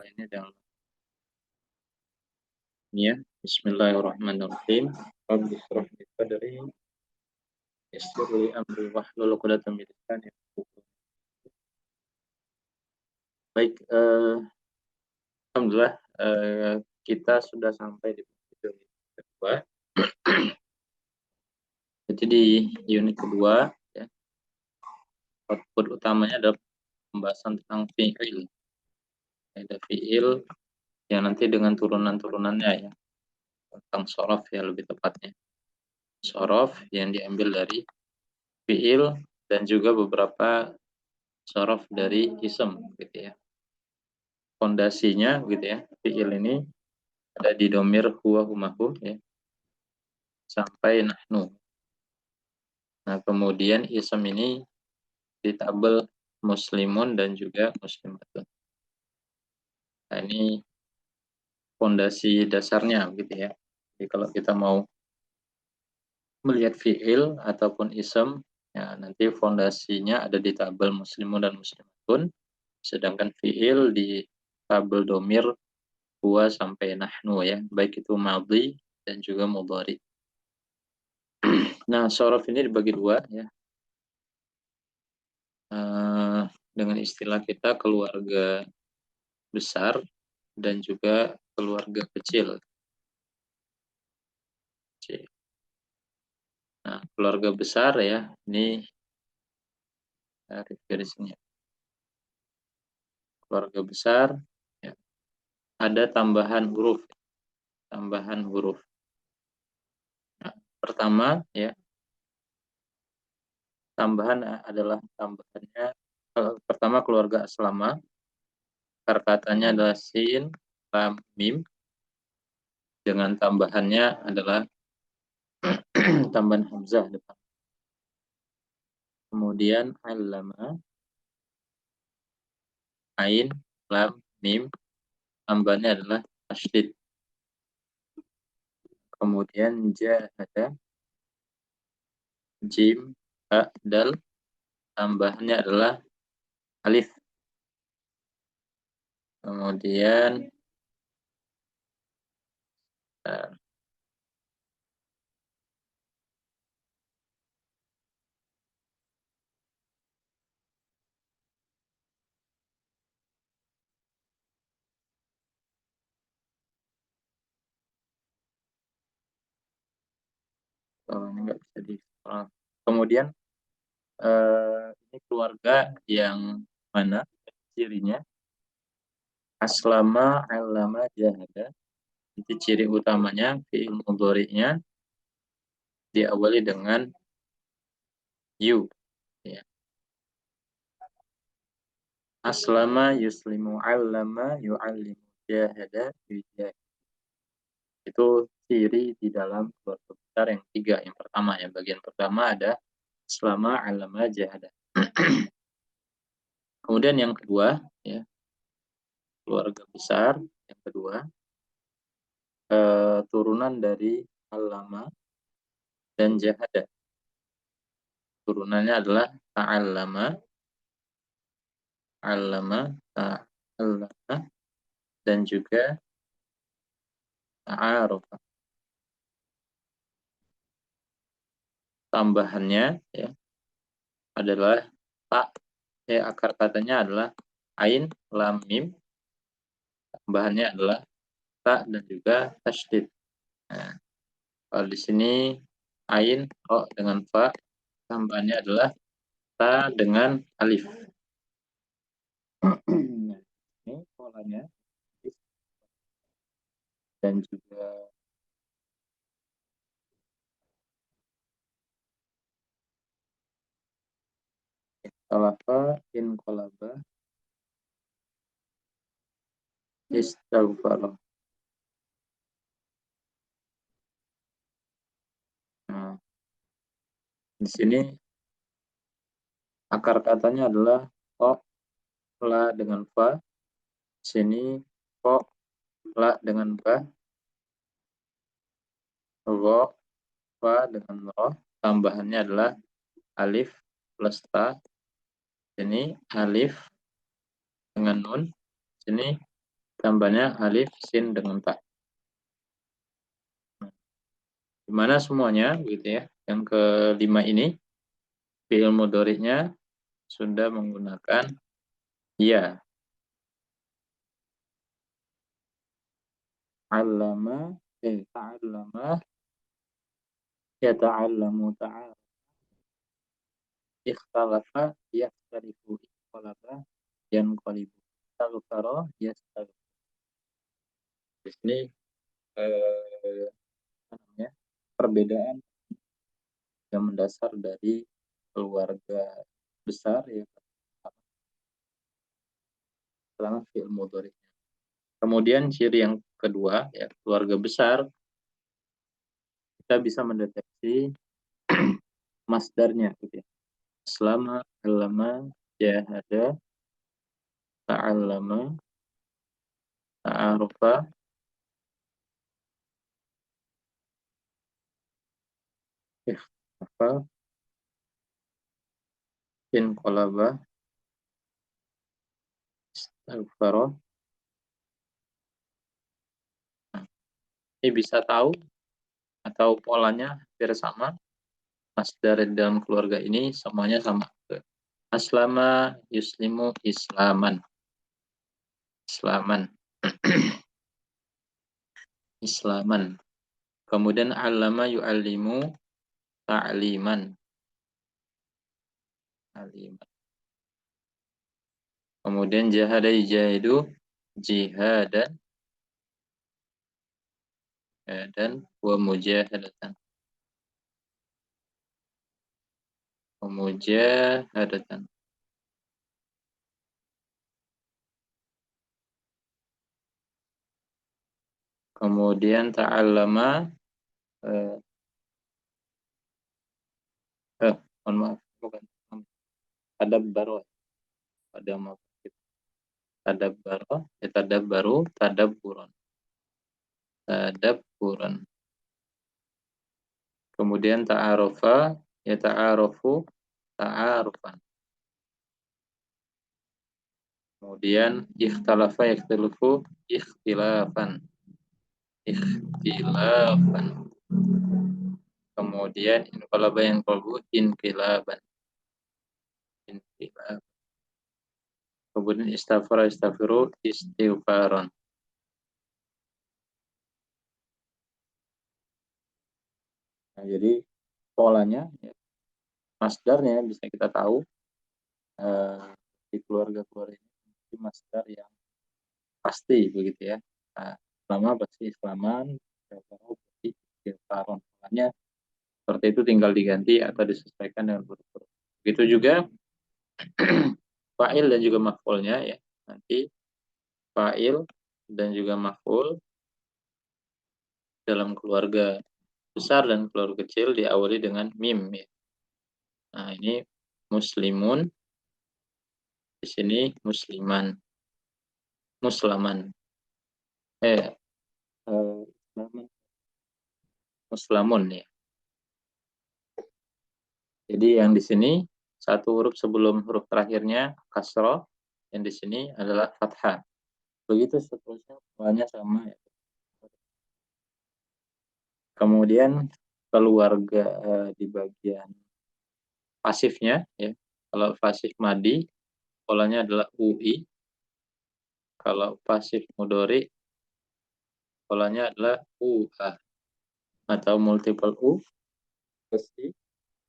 lainnya dengan ya. Bismillahirrahmanirrahim. Rabbi shrah li sadri yassir li amri wahlul 'uqdatam min lisani yafqahu qawli. Baik, alhamdulillah kita sudah sampai di video kedua. Jadi di unit kedua ya, output utamanya adalah pembahasan tentang fi'il. Ada fi'il yang nanti dengan turunan-turunannya ya, tentang shorof ya lebih tepatnya. Shorof yang diambil dari fi'il dan juga beberapa shorof dari ism gitu ya. Fondasinya gitu ya, fi'il ini ada di domir huwa humahu ya, sampai nahnu. Nah kemudian ism ini ditabel muslimun dan juga muslimatun. Nah ini fondasi dasarnya gitu ya. Jadi kalau kita mau melihat fi'il ataupun ism, ya nanti fondasinya ada di tabel muslimun dan muslimatun, sedangkan fi'il di tabel domir huwa sampai nahnu ya, baik itu madhi dan juga mudhari. Nah, shorof ini dibagi dua ya. Dengan istilah kita keluarga besar dan juga keluarga kecil. Nah, keluarga besar ya, ini dari sini. Keluarga besar ya, ada tambahan huruf. Tambahan huruf. Nah, pertama ya, tambahan adalah tambahannya pertama keluarga aslama. Katanya adalah sin, lam, mim. Dengan tambahannya adalah tambahan hamzah depan. Kemudian allama, ain, lam, mim. Tambahannya adalah tasydid. Kemudian jahada, jim, ha, dal. Tambahannya adalah alif. Kemudian ini nggak bisa di. Kemudian ini keluarga yang mana cirinya? Aslama, alama, jahada. Itu ciri utamanya fi'il mudhari'nya diawali dengan yu ya. Aslama, yuslimu, allama, yu'allimu, jahada, yujahid. Itu ciri di dalam keluarga besar yang tiga. Yang pertama ya, bagian pertama ada aslama, allama, jahada. Kemudian yang kedua ya, keluarga besar yang kedua turunan dari allama dan jahada. Turunannya adalah ta'allama, allama, ta'allama, dan juga ta'arufa. Tambahannya ya adalah ta, akar katanya adalah ain, lam, mim. Tambahannya adalah ta dan juga tasydid. Nah, kalau di sini ain, ro dengan fa, tambahannya adalah ta dengan alif. Nah, ini polanya dan juga talafa, inqalaba, istaghfara. Nah, di sini akar katanya adalah ko, la dengan fa. Di sini ko, la dengan ba, ro, fa dengan ro. Tambahannya adalah alif plus ta. Ini alif dengan nun. Sini tambahnya alif, sin dengan ta. Dimana semuanya gitu ya. Yang kelima ini fi'il mudhari'nya sudah menggunakan ya. Allama, ta'allama, yata'allamu ta'ala. Ikhtalafa, yakhtalifu, ikhtalafa, yanqalibu. Istaghfara, yastaghfir. Di sini apa namanya, perbedaan yang mendasar dari keluarga besar ya, selama fi'il mudhari. Kemudian ciri yang kedua ya, keluarga besar kita bisa mendeteksi masdarnya gitu ya. Selama, allama, jahada, ta'allama, ta'arufa, ikhtafa, inqalaba, istaghfara. Ini bisa tahu atau polanya hampir sama. Masdar dalam keluarga ini semuanya sama. Aslama, yuslimu, islaman. Islaman. Islaman. Kemudian allama yu'allimu ta'liman. Ta'liman. Kemudian jahada yujahidu jihadan dan wa mujahadatan. Wa mujahadatan. Kemudian ta'allama mohon maaf, bukan tadabbaro. Ada maaf. Tadabbaro, tadabbaru, tadabburan. Tadabburan. Kemudian ta'arufa, ya ta'arufu, ta'arufan. Kemudian ikhtalafa, yakhtalifu, ikhtilafan. Ikhtilafan. Kemudian inqalaba, yanqalabu, inqilaban. Inqilaban. Kemudian istaghfara, yastaghfiru, istighfaran. Nah, jadi polanya, ya, masdarnya bisa kita tahu di keluarga-keluarga ini masdar yang pasti begitu ya. Nah, selama pasti islaman, pasti istighfaran. Makanya seperti itu tinggal diganti atau disesuaikan dengan huruf-huruf. Begitu juga fa'il dan juga maf'ulnya ya. Nanti fa'il dan juga maf'ul dalam keluarga besar dan keluarga kecil diawali dengan mim ya. Nah, ini muslimun, di sini musliman, muslaman. Muslamun ya. Jadi yang di sini satu huruf sebelum huruf terakhirnya kasroh, yang di sini adalah fathah. Begitu seterusnya polanya sama ya. Kemudian keluarga di bagian pasifnya ya. Kalau pasif madi polanya adalah UI. Kalau pasif mudhari polanya adalah UA atau multiple U pasti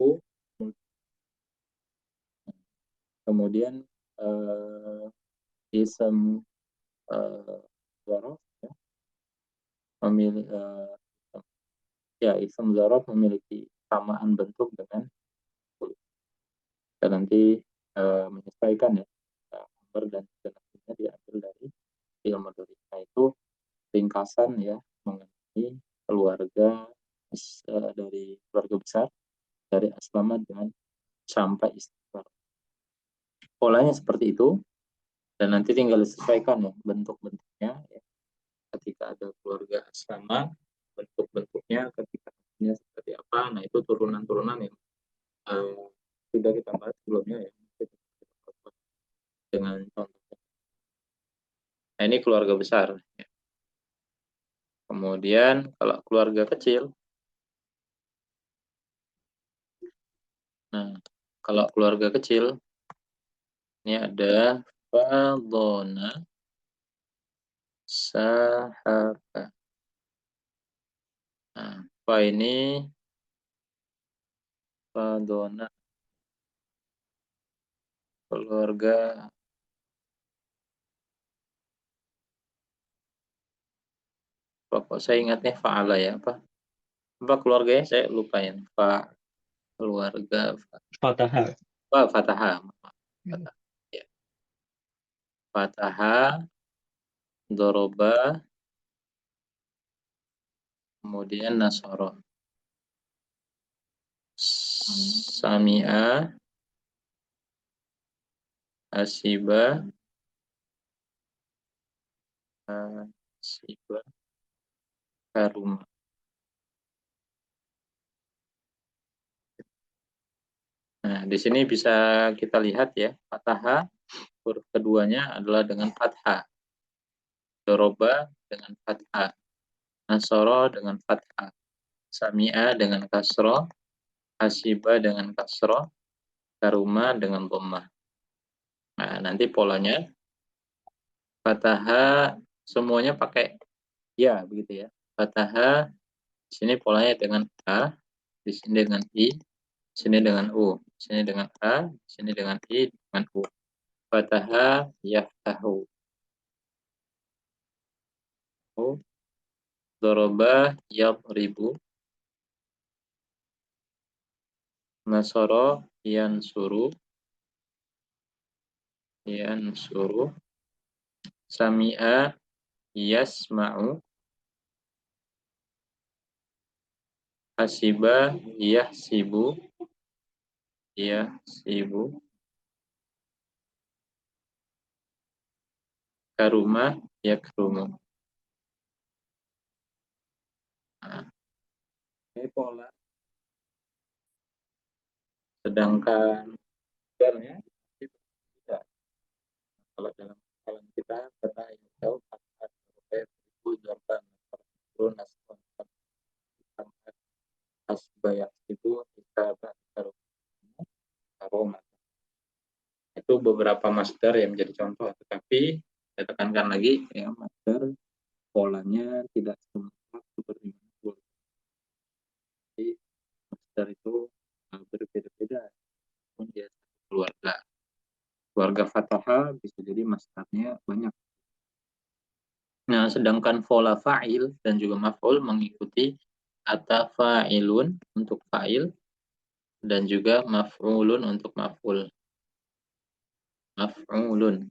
U. Kemudian ism dzaraf ya, memilih ya ism dzaraf memiliki samaan bentuk dengan huruf. Kita nanti menyesuaikan ya nomor dan jenisnya diambil dari fi'il mudhari. Nah, itu ringkasan ya mengenai keluarga dari keluarga besar dari aslama dengan sampai istighfar. Polanya seperti itu dan nanti tinggal disesuaikan ya bentuk-bentuknya ya. Ketika ada keluarga aslama bentuk-bentuknya ketika seperti apa. Nah, itu turunan-turunan yang sudah kita bahas sebelumnya ya dengan contoh. Nah, ini ini keluarga besar. Kemudian kalau keluarga kecil, nah kalau keluarga kecil ini ada fadona, sahaba. Nah, fa ini fadona keluarga pokok saya ingatnya fa'ala ya apa keluarganya saya lupain keluarga Fataha. fataha fatah. Ya. Fataha, doroba, kemudian nasoro, sami'a, asiba, asiba, karuma. Nah, di sini bisa kita lihat ya, fataha huruf keduanya adalah dengan fathah, doroba dengan fathah, nasoro dengan fathah, sami'a dengan kasro, asiba dengan kasro, karuma dengan dhammah. Nah, nanti polanya fataha semuanya pakai ya begitu ya. Fataha di sini polanya dengan a, di sini dengan i, di sini dengan u, di sini dengan a, di sini dengan i, dengan u. Fataha yaftahu. Doroba yadribu. Nasoro yansuru. Yansuru. Sami'a yasma'u. Hasiba yahsibu. Yahsibu. Karuma yakrumu. Nah, ini pola. Sedangkan ya, tidak. Kalau dalam kalangan kita pernah yang tahu ribu delapan naskah asbayak itu kita aroma itu beberapa master yang menjadi contoh, tetapi saya tekankan lagi ya master polanya tidak semua seperti itu. Jadi master itu berbeda-beda pun dia keluarga Fataha bisa jadi masternya banyak. Nah, sedangkan pola fa'il dan juga maf'ul mengikuti kata fa'ilun untuk fa'il dan juga maf'ulun untuk maf'ul. Maf'ulun.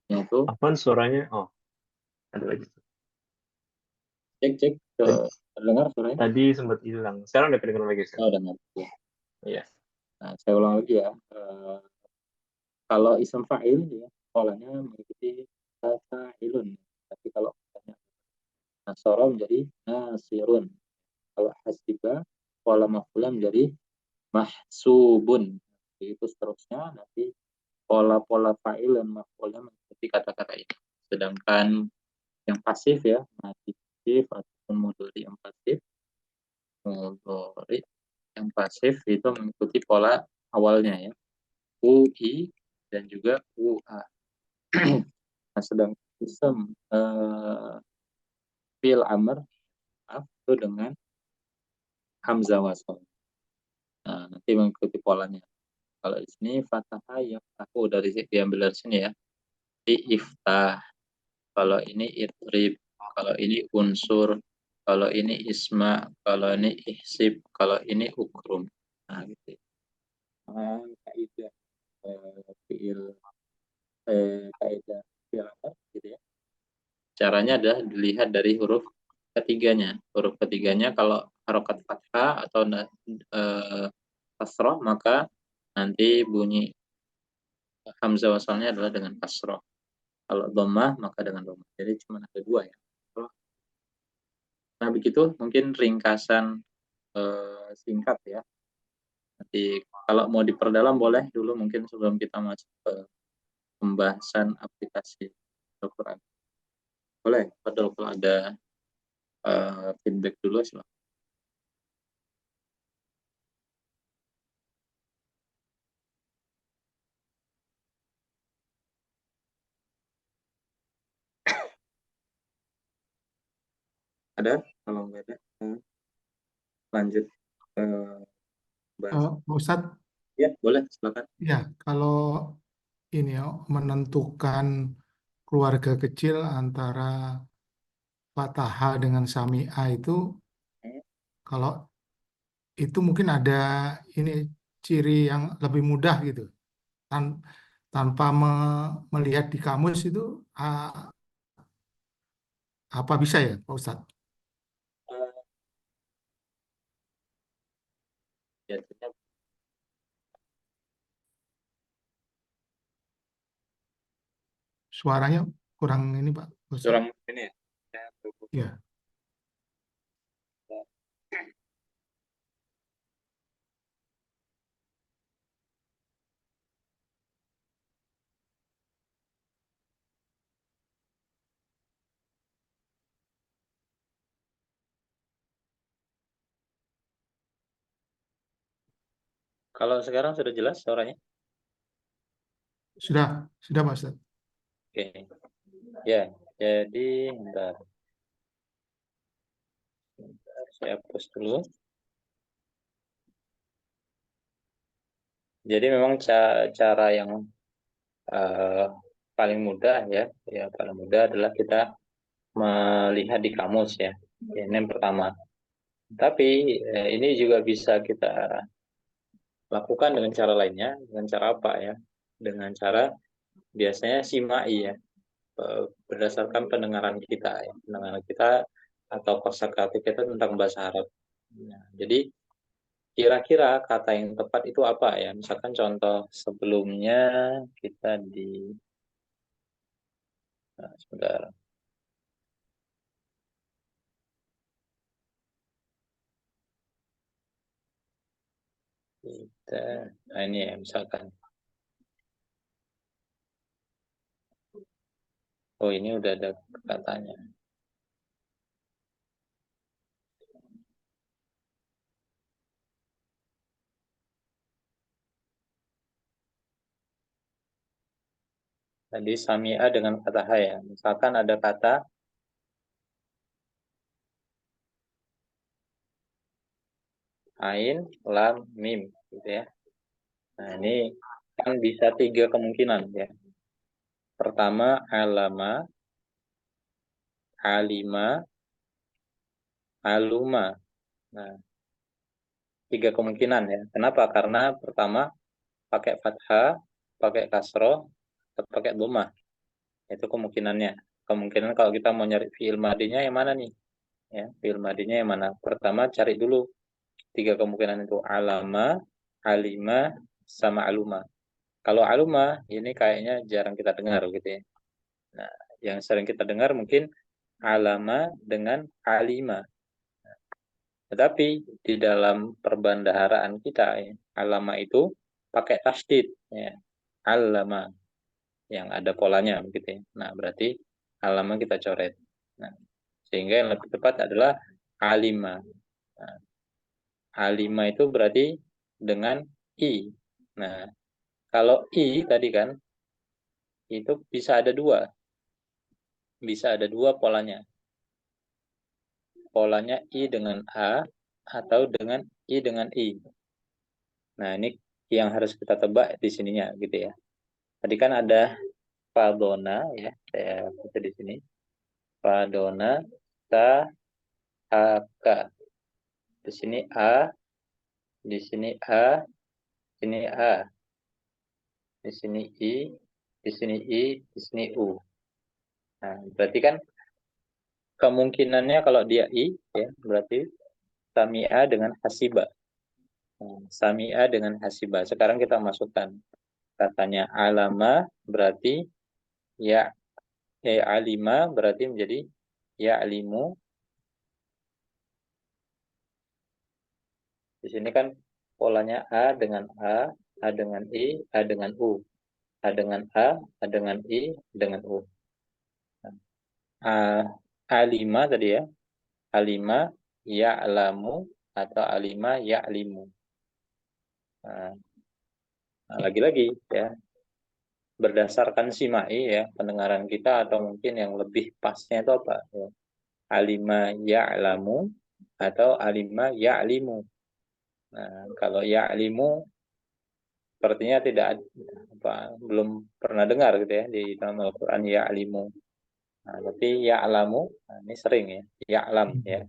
Ya, itu Apaan suaranya? Oh, ada lagi. cek dengar suaranya? Tadi sempat hilang. Sekarang udah kedengeran lagi, Ustaz. Oh, dengar. Ya. Iya. Nah, saya ulang lagi ya. Kalau isim fa'il ya, polanya mengikuti fa'ilun. Tapi kalau nasara menjadi nasirun. Kalau hasiba, pola maf'ulnya menjadi mahsubun. Begitu seterusnya, nanti pola-pola fa'il dan maf'ulnya mengikuti kata-kata ini. Sedangkan yang pasif ya, pasif ataupun mudhari yang pasif, mudhari yang pasif itu mengikuti pola awalnya ya, UI dan juga UA. Nah, sedang isem fil amr itu dengan hamzah wasal. Nah, nanti mengikuti polanya. Kalau di sini fathah yang aku dari diambil dari sini ya. Di iftah. Kalau ini itrib, kalau ini unsur, kalau ini isma, kalau ini ihsib, kalau ini ukrum. Nah, gitu. Nah, kaidah fiil kaidah fiil apa gitu ya. Caranya adalah dilihat dari huruf ketiganya. Huruf ketiganya kalau harokat fathah atau kasroh maka nanti bunyi hamzah wasalnya adalah dengan kasroh. Kalau dhammah maka dengan dhammah. Jadi cuma ada dua ya. Nah, begitu mungkin ringkasan singkat ya. Nanti kalau mau diperdalam boleh dulu mungkin sebelum kita masuk ke pembahasan aplikasi Al-Quran. Boleh, padahal kalau ada feedback dulu silakan. Ada? Kalau nggak ada, lanjut ke bahas. Pak Ustadz, Ya, boleh, silakan. ya kalau ini ya menentukan keluarga kecil antara Fataha dengan Sami'a itu, kalau itu mungkin ada ini ciri yang lebih mudah gitu. Tan- tanpa melihat di kamus itu apa bisa ya Pak Ustadz? Biasanya Suaranya kurang ini Pak Ustadz. curang ini ya. Saya tutup. Ya, Kalau sekarang sudah jelas suaranya? sudah Pak Ustadz. Oke. Ya, jadi bentar. Saya hapus dulu. Jadi memang cara yang paling mudah ya paling mudah adalah kita melihat di kamus ya. Ini yang pertama. Tapi ini juga bisa kita lakukan dengan cara lainnya. Dengan cara apa ya? Dengan cara biasanya simai ya. Berdasarkan pendengaran kita ya. Pendengaran kita atau kosakata kita tentang bahasa Arab. Nah, jadi kira-kira kata yang tepat itu apa ya? Misalkan contoh sebelumnya kita sebentar. Nah ini ya misalkan. Oh ini udah ada katanya. Tadi sami'a dengan kata ya. Misalkan ada kata ain, lam, mim gitu ya. Nah ini kan bisa tiga kemungkinan ya. Pertama alama, alima, aluma. Nah, tiga kemungkinan ya. Kenapa? Karena pertama pakai fathah, pakai kasroh, atau pakai dhammah. Itu kemungkinannya. Kemungkinan kalau kita mau nyari fi'il madinya yang mana nih? Ya, fi'il madinya yang mana? Pertama cari dulu tiga kemungkinan itu alama, alima, sama aluma. Kalau aluma ini kayaknya jarang kita dengar gitu ya. Nah, yang sering kita dengar mungkin alama dengan alima. Tetapi di dalam perbendaharaan kita ya, alama itu pakai tasdid ya. Alama yang ada polanya begitu ya. Nah, berarti alama kita coret. Nah, sehingga yang lebih tepat adalah alima. Nah, alima itu berarti dengan i. Nah, kalau i tadi kan itu bisa ada dua. Bisa ada dua polanya. Polanya i dengan a atau dengan i dengan i. Nah, ini yang harus kita tebak di sininya gitu ya. Tadi kan ada Fadona ya, saya baca di sini. Fadona ta aka. Di sini a, di sini a, di sini a. Di sini i, di sini i, di sini u. Nah, berarti kan kemungkinannya kalau dia i ya, berarti sami'a dengan hasiba. Nah, sami'a dengan hasiba. Sekarang kita masukkan katanya alama berarti ya alima berarti menjadi ya'limu. Di sini kan polanya A dengan A dengan I, A dengan U. A dengan A dengan I, dengan U. Alima tadi ya. Alima ya'lamu atau alima ya'limu. Nah, lagi-lagi ya. Berdasarkan simai ya, pendengaran kita atau mungkin yang lebih pasnya itu apa? Ya. Alima ya'lamu atau alima ya'limu. Nah, kalau ya'limu sepertinya tidak belum pernah dengar gitu ya di dalam Al-Qur'an ya'limu. Nah, tapi ya'lamu, nah, ini sering ya. Ya'lam ya.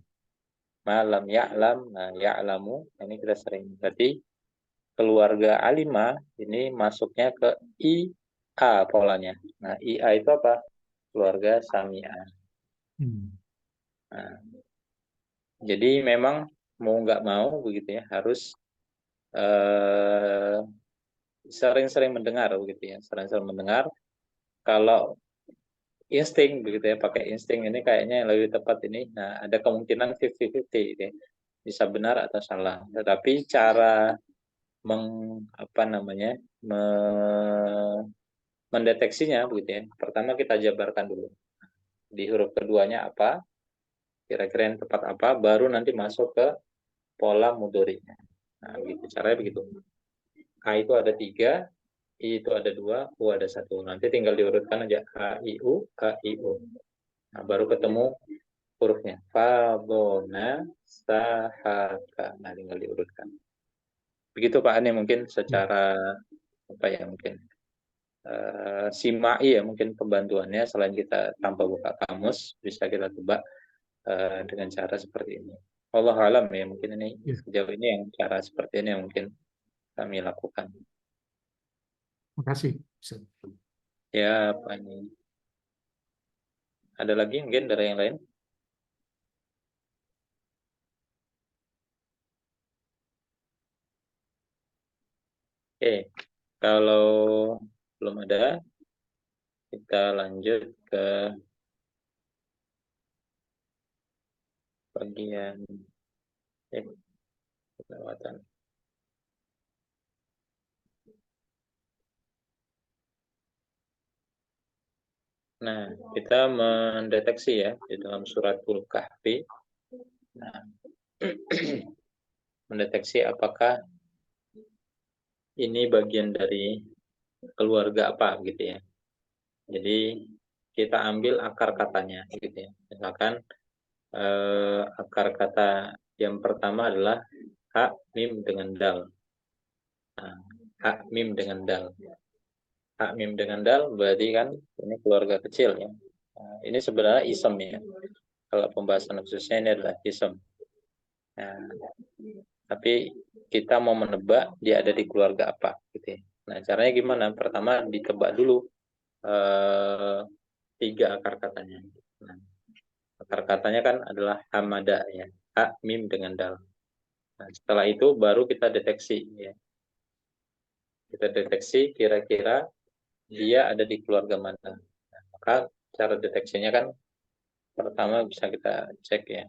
Malam ya'lam, nah ya'lamu, ini kita sering. Berarti keluarga alima ini masuknya ke IA polanya. Nah, IA itu apa? Keluarga sami'ah. Nah, jadi memang mau nggak mau begitu ya, harus sering-sering mendengar begitu ya, sering-sering mendengar. Kalau insting begitu ya, pakai insting ini kayaknya yang lebih tepat ini. Nah, ada kemungkinan 50-50 gitu ya. Bisa benar atau salah. Tetapi cara mendeteksinya begitu ya. Pertama kita jabarkan dulu. Di huruf keduanya apa? Kira-kira yang tepat apa? Baru nanti masuk ke pola mudhari'nya. Nah, begitu caranya begitu. A itu ada 3, I itu ada 2, U ada 1. Nanti tinggal diurutkan aja A, I, U, A, I, U. Nah, baru ketemu hurufnya. Fadona, sahaka. Nah, tinggal diurutkan. Begitu Pak Ani mungkin secara apa ya mungkin simai ya mungkin pembantuannya selain kita tanpa buka kamus bisa kita coba dengan cara seperti ini. Allah alam ya mungkin ini sejauh ini yang cara seperti ini yang mungkin kami lakukan. Terima kasih. Ustaz. Ya Pak Ani. Ada lagi mungkin dari yang lain? Oke, kalau belum ada, kita lanjut ke bagian kelewatan. Nah, kita mendeteksi ya di dalam suratul Kahfi. Nah, mendeteksi apakah ini bagian dari keluarga apa gitu ya. Jadi kita ambil akar katanya gitu ya. Misalkan akar kata yang pertama adalah ha mim dengan dal. Nah, ha mim dengan dal. Ha mim dengan dal berarti kan ini keluarga kecil ya. Nah, ini sebenarnya isem ya. Kalau pembahasan khususnya ini adalah isem. Nah, tapi kita mau menebak dia ada di keluarga apa gitu ya. Nah, caranya gimana? Pertama ditebak dulu 3 akar katanya. Nah, akar katanya kan adalah hamada ya. Ha, mim dengan dal. Nah, setelah itu baru kita deteksi ya. Kita deteksi kira-kira dia ada di keluarga mana. Nah, maka cara deteksinya kan pertama bisa kita cek ya.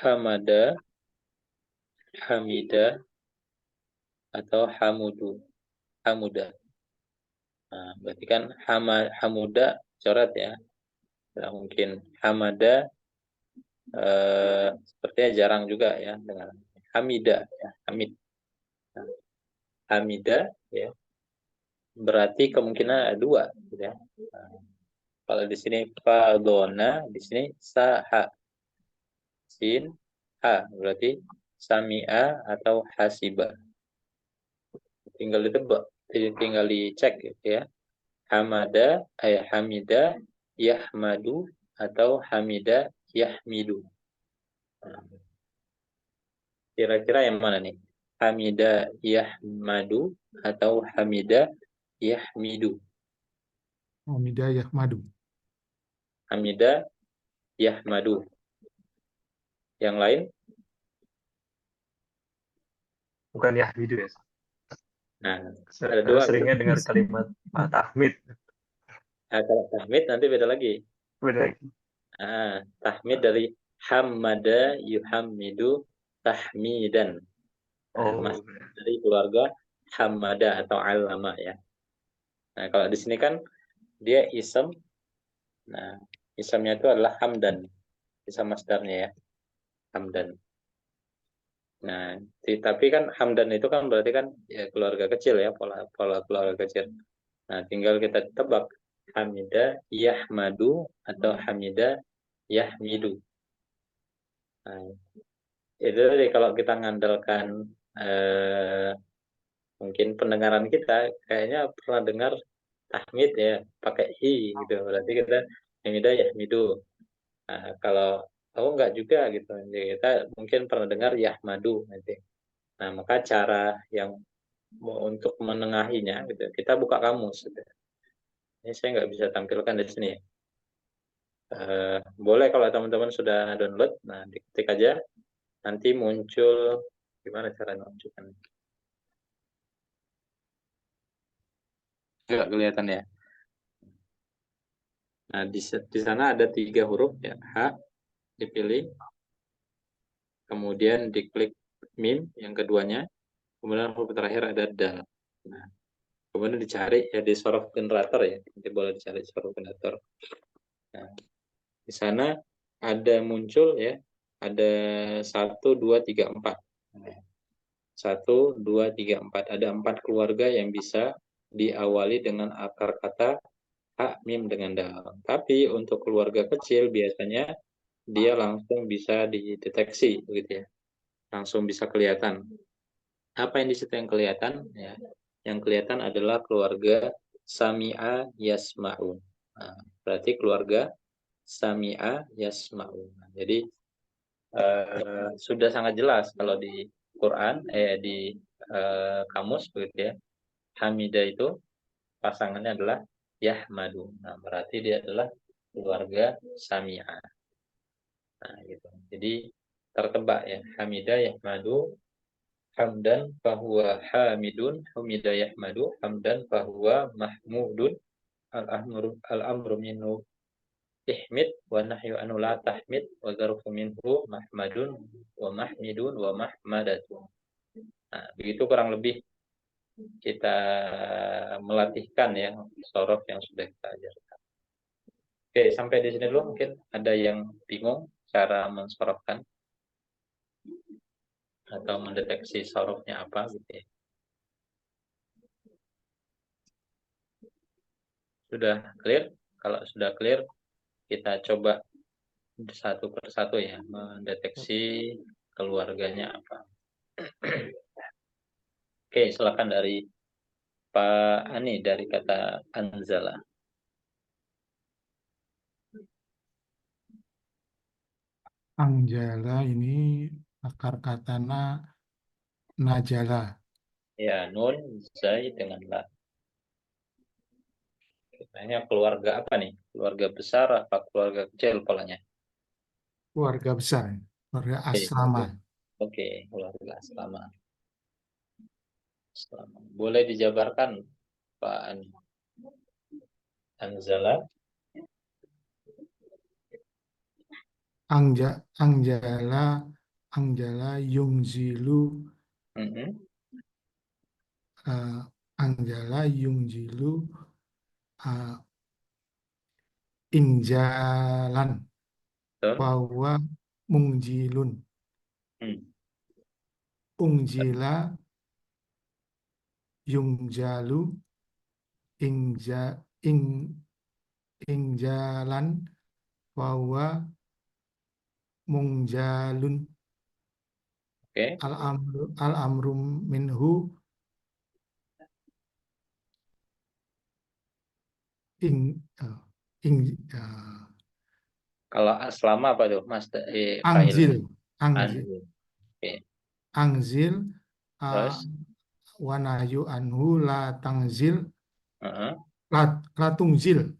Hamada, Hamida, atau Hamuda. Nah, berarti kan Hamuda coret ya. Tidak mungkin Hamada sepertinya jarang juga ya dengan Hamida ya, Hamid. Nah, Hamida ya. Berarti kemungkinan ada 2 gitu ya. Nah, kalau di sini fadona, di sini saha. Sin ha berarti sami'a atau hasiba. Tinggal ditebak, tinggal dicek gitu ya. Hamada, Hamida, Yahmadu, atau Hamida, Yahmidu. Kira-kira yang mana nih? Hamida, Yahmadu, atau Hamida, Yahmidu. Hamida Yahmadu. Hamida, Yahmadu. Yang lain? Bukan Yahmidu ya. Nah, Saya ada dua. seringnya dengar kalimat Pak Tahmid. Nah, kalau tahmid nanti beda lagi. Beda lagi. Tahmid dari hamada yuhamidu tahmidan. Oh, Dari keluarga hamada atau alama ya. Nah, kalau di sini kan dia isem. Nah, isemnya itu adalah hamdan. Isem masdarnya ya. Hamdan. Nah, tapi kan hamdan itu kan berarti kan ya keluarga kecil ya, pola keluarga kecil. Nah, tinggal kita tebak hamida yahmadu atau hamida yahmidu. Nah, itu tadi kalau kita ngandalkan mungkin pendengaran kita kayaknya pernah dengar tahmid ya pakai hi gitu. Berarti kita hamida yahmidu. Nah, kalau aku enggak juga gitu. Jadi kita mungkin pernah dengar yahmadu nanti. Nah, maka cara yang untuk menengahinya gitu, kita buka kamus gitu. Ini saya nggak bisa tampilkan di sini. Boleh kalau teman-teman sudah download, nah diketik aja, nanti muncul gimana cara menunjukkan? Nggak kelihatan ya. Nah di sana ada 3 huruf ya, H dipilih, kemudian diklik mim yang keduanya, kemudian huruf terakhir ada dal. Nah, kemudian dicari ya di sorof generator ya, nanti boleh dicari sorof generator. Nah, di sana ada muncul ya, ada 1, 2, 3, 4. 1, 2, 3, 4. Ada 4 keluarga yang bisa diawali dengan akar kata ha, mim dengan dal. Tapi untuk keluarga kecil biasanya dia langsung bisa dideteksi begitu ya. Langsung bisa kelihatan. Apa yang di situ yang kelihatan ya? Yang kelihatan adalah keluarga sami'a yasma'un. Nah, berarti keluarga sami'a yasma'un. Jadi sudah sangat jelas kalau di Quran di kamus begitu ya. Hamidah itu pasangannya adalah Yahmadu. Nah, berarti dia adalah keluarga Sami'ah. Nah, gitu. Jadi tertebak ya. Hamidah Yahmadu, hamdan fahuwa hamidun, humidah Yahmadu, hamdan fahuwa mahmudun, al-amru minhu ihmid wa nahyu anu la tahmid wa zarfu minhu mahmadun wa mahmidun wa mahmadatun. Nah, begitu kurang lebih kita melatihkan ya sorof yang sudah kita ajarkan. Oke, sampai di sini dulu. Mungkin ada yang bingung cara mensorofkan atau mendeteksi sorofnya apa gitu ya. Sudah clear? Kalau sudah clear, kita coba satu persatu ya mendeteksi keluarganya apa. Oke, silakan dari Pak Ani dari kata anzala. Angjala ini akar katanya najala. Ya, nun, zai dengan la. Kayaknya keluarga apa nih? Keluarga besar apa keluarga kecil polanya? Keluarga besar, keluarga Oke, asrama. oke, keluarga selama. Boleh dijabarkan Pak Ani? Anzala. Angjala yungzilu Angjala yungzilu injalan Betul. bahwa mungjilun ungjila yungjalu injalan bahwa mungjalun Oke. al-amru minhu Kalau selama apa tuh Mas? angzil Anzil. Oke. angzil Terus? wa nahyu anhu la tangzil Uh-huh. la tungzil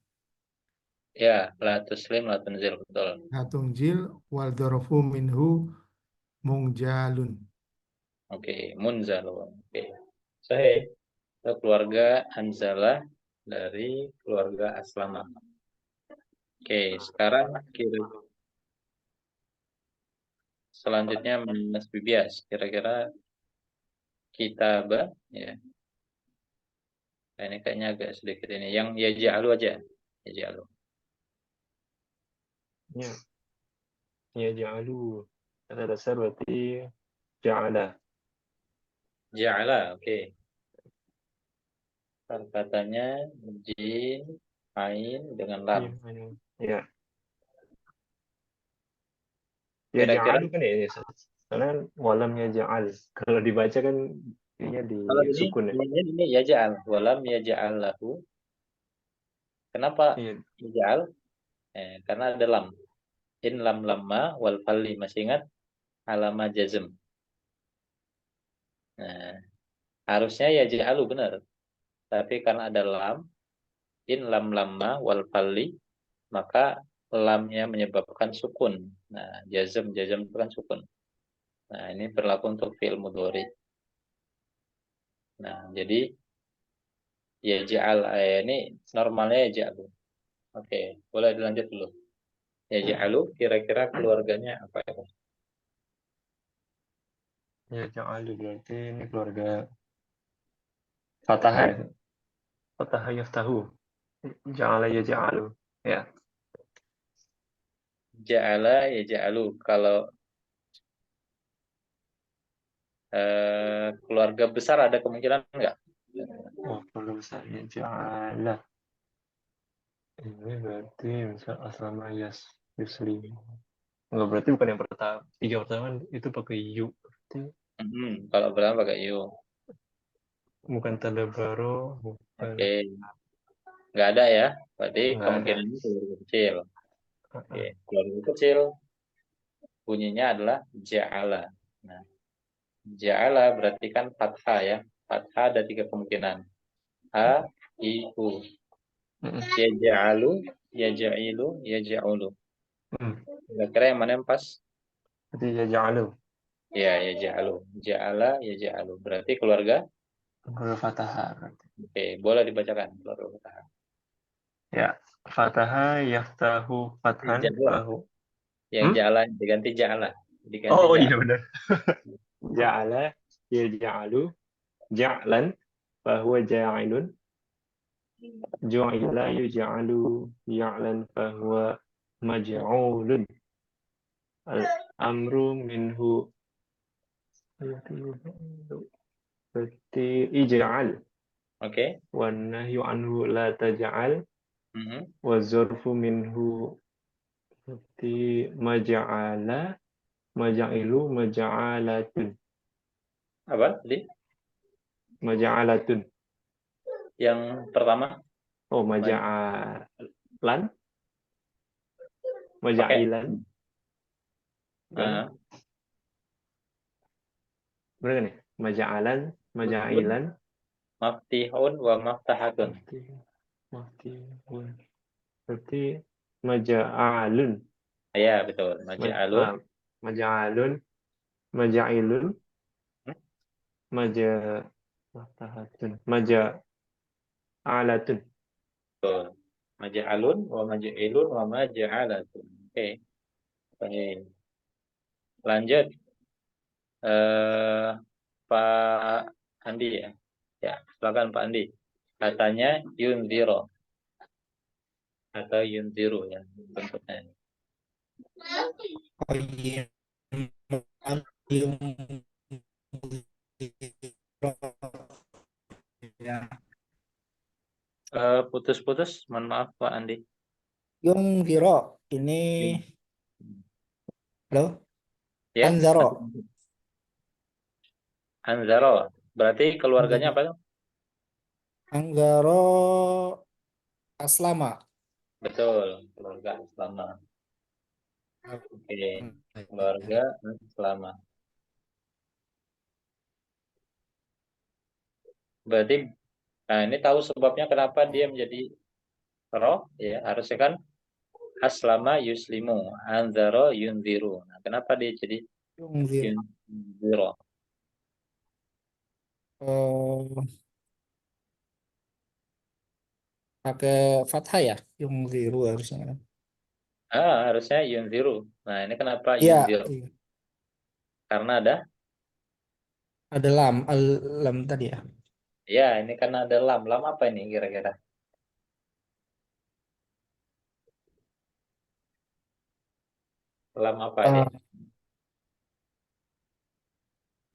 Ya, la tuslim, la tunzil, betul. la tungzil wal dzarfu minhu mungjalun. Oke, munzalun. Oke. Sahih. Itu keluarga Anzala dari keluarga Aslama. Oke, sekarang selanjutnya Mas Bibias. Kira-kira kitabah, ya. Nah, ini kayaknya agak sedikit ini. Yang yaj'alu aja. Yaj'alu. Ya, ya ja'alu. Kata dasar berarti ja'ala. Ja'ala, oke. Katanya jim, ain dengan lam. Ya, ya Kira-kira ja'alu kan ya. Karena walamnya ja'al. Kalau dibaca kan kayaknya di kalau sukun ya. ini yaj'al, walam yaj'al lahu. Kenapa Iya, yaj'al? Karena ada lam. In lam lamma wal falli, masih ingat? Alama jazm. Nah, harusnya yaj'alu benar. Tapi karena ada lam, in lam lamma wal falli, maka lamnya menyebabkan sukun. Nah, jazm itu kan sukun. Nah, ini berlaku untuk fi'il mudhari. Nah, jadi yaj'al ini normalnya yaj'alu. Oke, boleh dilanjut dulu. Yaj'alu kira-kira keluarganya apa ya? ya ja'alu berarti ini keluarga Fatah ya. Fatah yaftahu. Ja'ala ya ja'alu. Ya. Ja'ala yaj'alu. Kalau keluarga besar ada kemungkinan enggak? Oh, keluarga besarnya ja'ala. Ini berarti misal aslama yuslim. Enggak, berarti bukan yang pertama. Tiga pertama itu pakai yu. Berarti Kalau pertama pakai you. bukan talabaro, bukan. Oke, nggak ada ya. Berarti Enggak ada. kemungkinannya keluarga kecil. Oke, Heeh. keluarga kecil bunyinya adalah ja'ala. Nah, ja'ala berarti kan fathah ya. Fathah ada tiga kemungkinan. A, I, U. Mm-mm. Ya ja'alu, ya ja'ilu, ya ja'ulu. Kira-kira yang mana yang pas? Berarti ya ja'alu. Ya, ya ja'alu. Ja'ala, ya ja'alu. Berarti keluarga. Keluarga Fataha berarti. Oke, boleh dibacakan keluarga fathah. Ya. Fataha yaftahu fathan Ja'ala. fahu. Yang Hmm? ja'ala diganti ja'ala. Diganti Oh iya ja'ala. benar. Ja'ala ya ja'alu ja'lan fahuwa ja'ilun. Ju'ila yuj'alu ya'lan fahuwa maj'ulun. Al-amru minhu berarti ij'al Oke. wan nahyu anhu la taj'al Mhm. wa dzarfu minhu berarti maj'ala maj'ilu maj'alatun Apa tadi? maj'alatun Yang pertama oh maj- maj'alan pakai maj'ilan kan uh, benar kan ya maj'alan maj'ilan maftihun wa maftahatun. mafti mafti berarti maj'alun Ya, betul. Maj'alun. maj'alun maj'ilun Hmm, maja maftahatun maja'alatun betul. Maj'alun wa maj'ilun wa maj'alatun. Oke. Baik. Lanjut eh Pak Andi ya. Ya, silakan Pak Andi. Katanya yunziro atau yunziru ya bentuknya. Ya. Putus-putus, mohon maaf Pak Andi. Yung Viro ini halo Ya, Anzaro. Anzaro. Berarti keluarganya apa tuh? Anzaro Aslama. Betul, keluarga Aslama. Oke, keluarga Aslama. Berarti, nah ini tahu sebabnya kenapa dia menjadi roh, ya harusnya kan Aslama yuslimu, Anzaro yunziru. Nah, kenapa dia jadi Yung Viro. yunziru? Eh, pakai fathah ya, yungziru harusnya kan. Harusnya yunziru. Nah, ini kenapa Iya, yunziru? iya. Karena ada, Ada lam, lam tadi ya. ya ini karena ada lam. Lam apa ini kira-kira? Lam apa dia?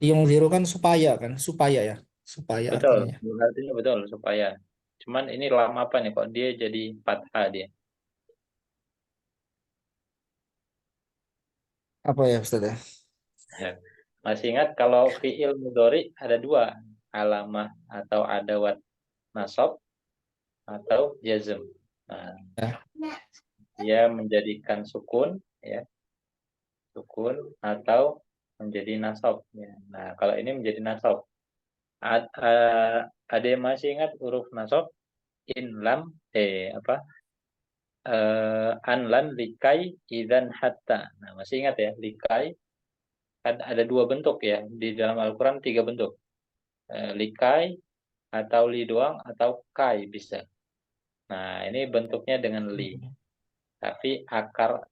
Eh, yungziru kan supaya ya, supaya Betul, artinya. artinya betul supaya. Cuman ini lam apa nih kok dia jadi fathah dia? Apa ya Ustaz ya? Ya. Masih ingat kalau fiil mudhari ada dua, alamah atau adawat nasab atau jazm. Nah, Ya. dia menjadikan sukun, ya, sukun atau menjadi nasab. Ya. Nah, kalau ini menjadi nasab. Ada yang masih ingat huruf nasab? In lam, apa? Anlan likai idan hatta. Nah, masih ingat ya, likai kan ada dua bentuk ya di dalam Al-Quran, tiga bentuk. Likai atau li doang atau kai bisa. Nah, ini bentuknya dengan li. Tapi akar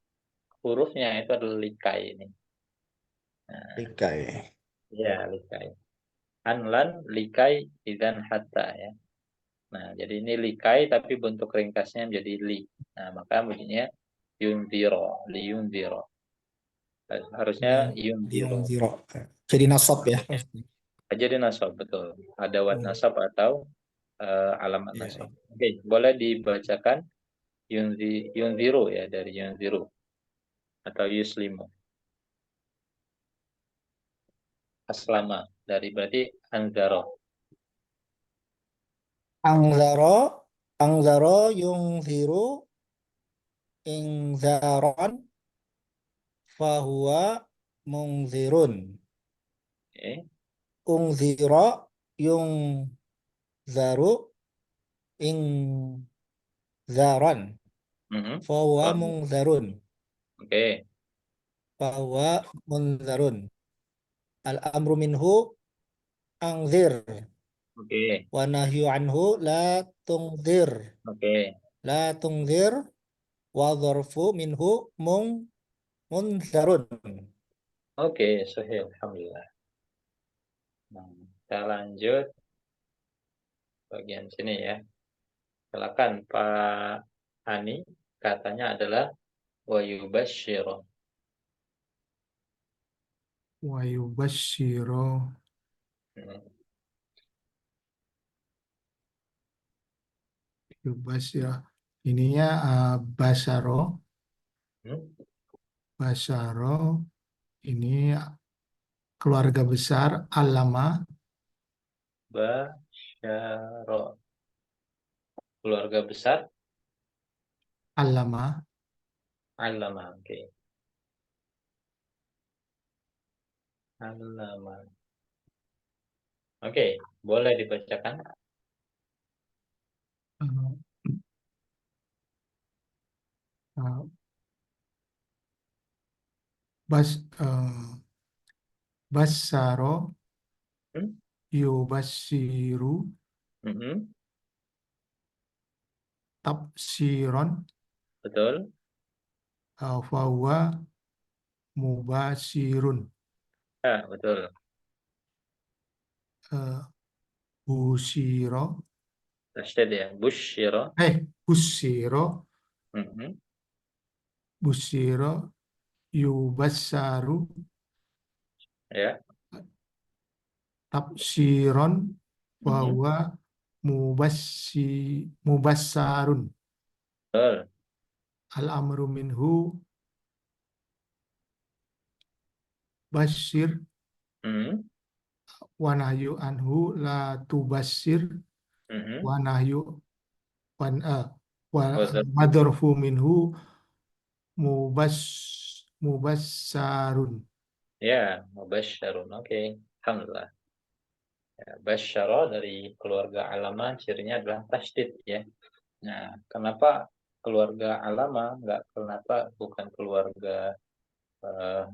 hurufnya itu adalah likai ini. Nah, Likai. ya likai. Anlan likai idan hatta ya. Nah, jadi ini likai tapi bentuk ringkasnya menjadi li. Nah, maka bunyinya yunziro, liyunziro. Harusnya yunziro. Yungziru. Jadi nasab ya. Jadi nasab betul. Adawat Hmm. nasab atau alamat Iya, nasab. iya. Oke, boleh dibacakan yunziru ya dari yunziru atau yuslimu. Aslama dari berarti anzaro. Angzaro, angzaro yungziru ingzaron fahuwa mungzirun. Oke. Ungzira yungzaru ingzaron Mhm. fahuwa Oh, mungzarun. oke. Fahuwa munzarun. Al-amru minhu angzir. Oke. Wa nahyu anhu la tungzir. Oke. La tungzir wa dzarfu minhu munzarun. Oke, sahih alhamdulillah. Nah, kita lanjut bagian sini ya. Silakan Pak Hani, katanya adalah wa yubashshiru. Wa yubashshiru Hmm. yubashshiru. Ininya basaro, Hmm. basaro ini keluarga besar alama, Basyara. Keluarga besar alama, alama. Oke. Alama. Oke, boleh dibacakan. eh, eh, bas basaro Hmm? yubashshiru Mhm. tafsiron Betul. fahuwa mubashirun Ya, betul. eh, bushiro Tasydid ya. Busyira. bushiro Mhm. bushiro yubassaru Ya. tafsiron Mhm. fahuwa mubassarun Betul. al-amru minhu basyir Mhm. wa nahyu anhu la tubassir Mhm. wa nahyu wan wa Betul. madharfu minhu mubas mubassarun. Ya, mubasysyarun. Oke. Alhamdulillah. Ya, basyara dari keluarga alama cirinya adalah tasydid ya. Nah, kenapa keluarga alama enggak kenapa bukan keluarga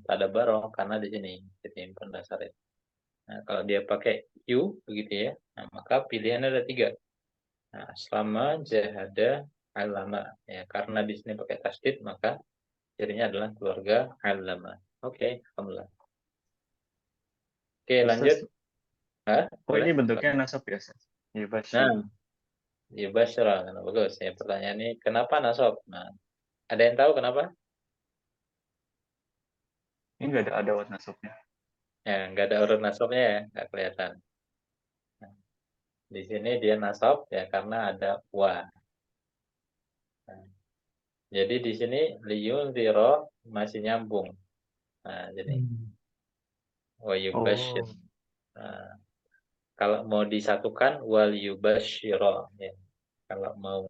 tadabaro karena di sini jadi pendasar ya. Nah, kalau dia pakai you begitu ya. Nah, maka pilihannya ada tiga. Nah, aslama, jahada, alama. Ya, karena di sini pakai tasdid, maka jadinya adalah keluarga alama. Oke, alhamdulillah. Oke, lanjut. Ustaz, Hah? oh ini Boleh? bentuknya nasab ya, Ustaz? Nah, Yubashir. Yubasyra. Nah, bagus. Ya, pertanyaan ini, kenapa nasab? Nah, ada yang tahu kenapa? Ini nggak ada adawat nasabnya. Ya, nggak ada urut nasabnya ya, nggak kelihatan. Nah, di sini dia nasab ya karena ada wa. Nah, jadi di sini liyun ziro masih nyambung. Nah, jadi Hmm. wa yubasyir. Oh, Nah, kalau mau disatukan wal yubasyiro ya. Kalau mau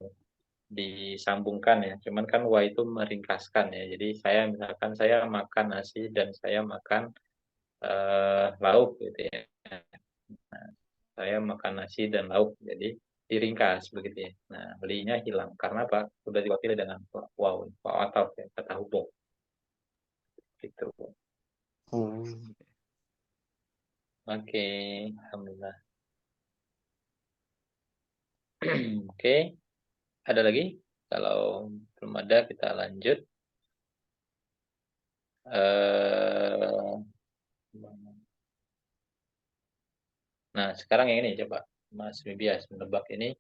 disambungkan ya. Cuman kan wa itu meringkaskan ya. Jadi saya misalkan saya makan nasi dan saya makan lauk gitu ya. Saya makan nasi dan lauk. Jadi diringkas begitu ya. Nah, linya hilang karena apa? Sudah diwakili dengan waw, waw atau ya, kata hubung gitu. oh. Oke, alhamdulillah. Oke, ada lagi? Kalau belum ada kita lanjut. Eh, Nah, sekarang yang ini coba Mas Bibias menebak ini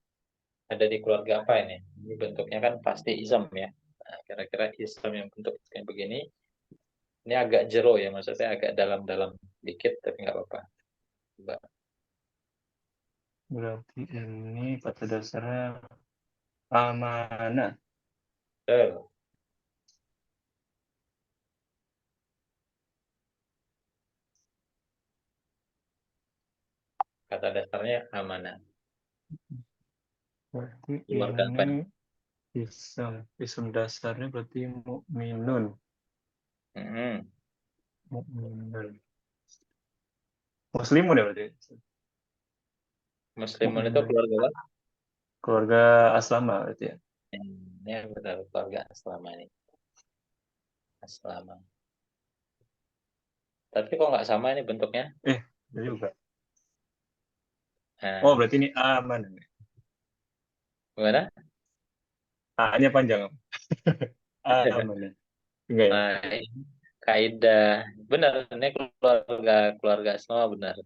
ada di keluarga apa ini? Ini bentuknya kan pasti isem ya. Nah, kira-kira isem yang bentuk kayak begini, ini agak jero ya, maksudnya agak dalam-dalam dikit, tapi nggak apa-apa. Coba. Berarti ini kata dasarnya amanah. Betul. Kata dasarnya amanah. Berarti Keluarga apa nih? ini isem dasarnya berarti mukminun. Mm-mm. Mukminun. Muslimun ya berarti. Muslimun itu Mukminun. keluarga apa? Keluarga aslama berarti ya. Ini benar keluarga Aslama ini. Aslama. Tapi kok nggak sama ini bentuknya? Ini juga. Oh, Nah, berarti ini aman. gimana? A-nya panjang. Aman ya. Enggak ya? Nah, ini kaidah benar ini keluarga keluarga Aslama benar.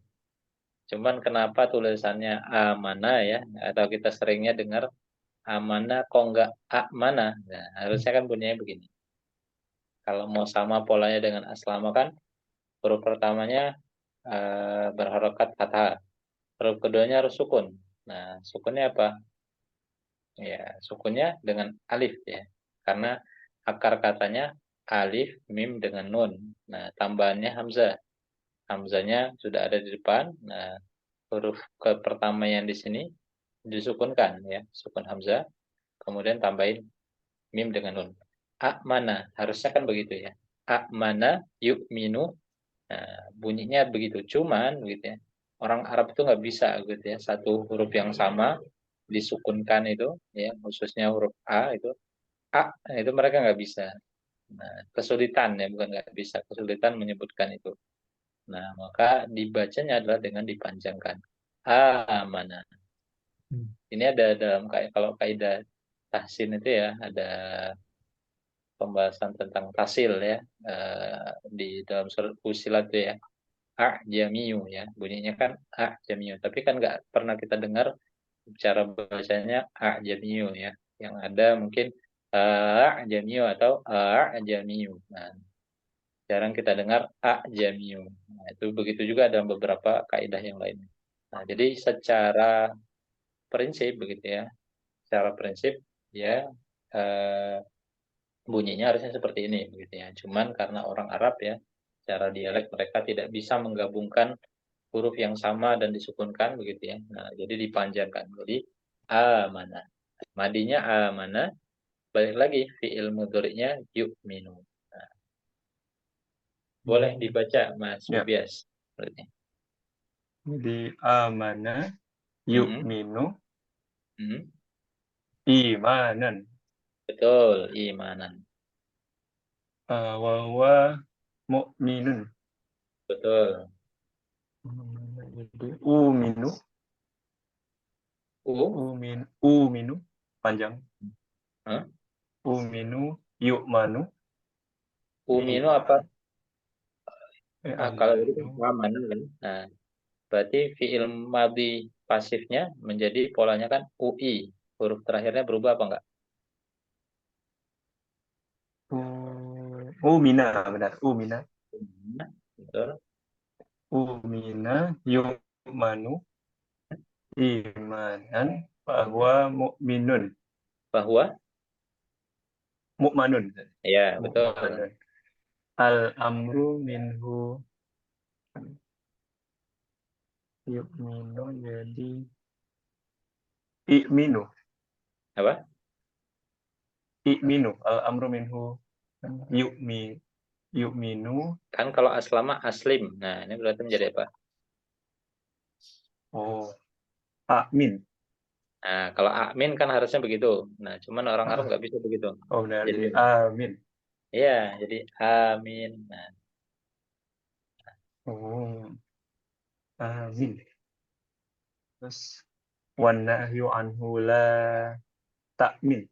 Cuman kenapa tulisannya amanah ya? Atau kita seringnya dengar amanah kok nggak amanah? Nah, harusnya kan bunyinya begini. Kalau mau sama polanya dengan aslama kan huruf pertamanya berharokat fathah. Huruf keduanya harus sukun. Nah, sukunnya apa? Ya, sukunnya dengan alif ya. Karena akar katanya alif, mim dengan nun. Nah, tambahannya hamzah. Hamzahnya sudah ada di depan. Nah, huruf ke pertama yang di sini disukunkan ya, sukun hamzah. Kemudian tambahin mim dengan nun. Mana harusnya kan begitu ya. Mana yu'minu. Nah, bunyinya begitu. Cuman gitu ya. Orang Arab itu nggak bisa gitu ya. Satu huruf yang sama disukunkan itu ya, khususnya huruf A itu itu mereka nggak bisa. Nah, kesulitan ya, bukan nggak bisa, kesulitan menyebutkan itu. Nah, maka dibacanya adalah dengan dipanjangkan. Mana. Hmm. Ini ada dalam kalau kaidah tahsin itu ya, ada pembahasan tentang tasil ya di dalam surat Fusilat itu ya. Jamiu ya, bunyinya kan jamiu, tapi kan nggak pernah kita dengar cara bacanya jamiu ya. Yang ada mungkin jamiu atau jamiu. Nah, jarang kita dengar jamiu. Nah, itu begitu juga dalam beberapa kaidah yang lain. Nah, jadi secara prinsip begitu ya. Secara prinsip ya eh, bunyinya harusnya seperti ini begitu ya. Cuman karena orang Arab ya, secara dialek mereka tidak bisa menggabungkan huruf yang sama dan disukunkan begitu ya. Nah, jadi dipanjangkan. Jadi amana. Madinya amana, balik lagi fiil mudhari'nya yu'minu. Nah, boleh dibaca Mas Ya. Bibias. Berarti. Jadi amanah Mhm. yu'minu Mhm. imanan. Betul, imanan. Wa huwa mu'minun. Betul. Jadi uminu Uminu panjang. Hah? Uminu yu'manu. Uminu apa? Kalau itu Amanu. amanu kan. Nah, berarti fiil madhi pasifnya menjadi polanya kan UI. Huruf terakhirnya berubah apa enggak? Umina benar. Umina. Betul. Umina yu'manu imanan bahwa mu'minun. Bahwa Mu'manun. ya, betul. Mu'manun. Al-amru minhu yu'minu jadi i'minu. Apa? I'minu. Al-amru minhu yu'minu. Kan kalau aslama aslim. Nah, ini berarti menjadi apa? Oh, amin. Nah, kalau amin kan harusnya begitu. Nah, cuman orang Arab nggak bisa begitu. Oh, benar. Jadi, Jadi amin. iya, jadi amin. Nah, Oh, amin. Terus wanahyu anhu la ta'min.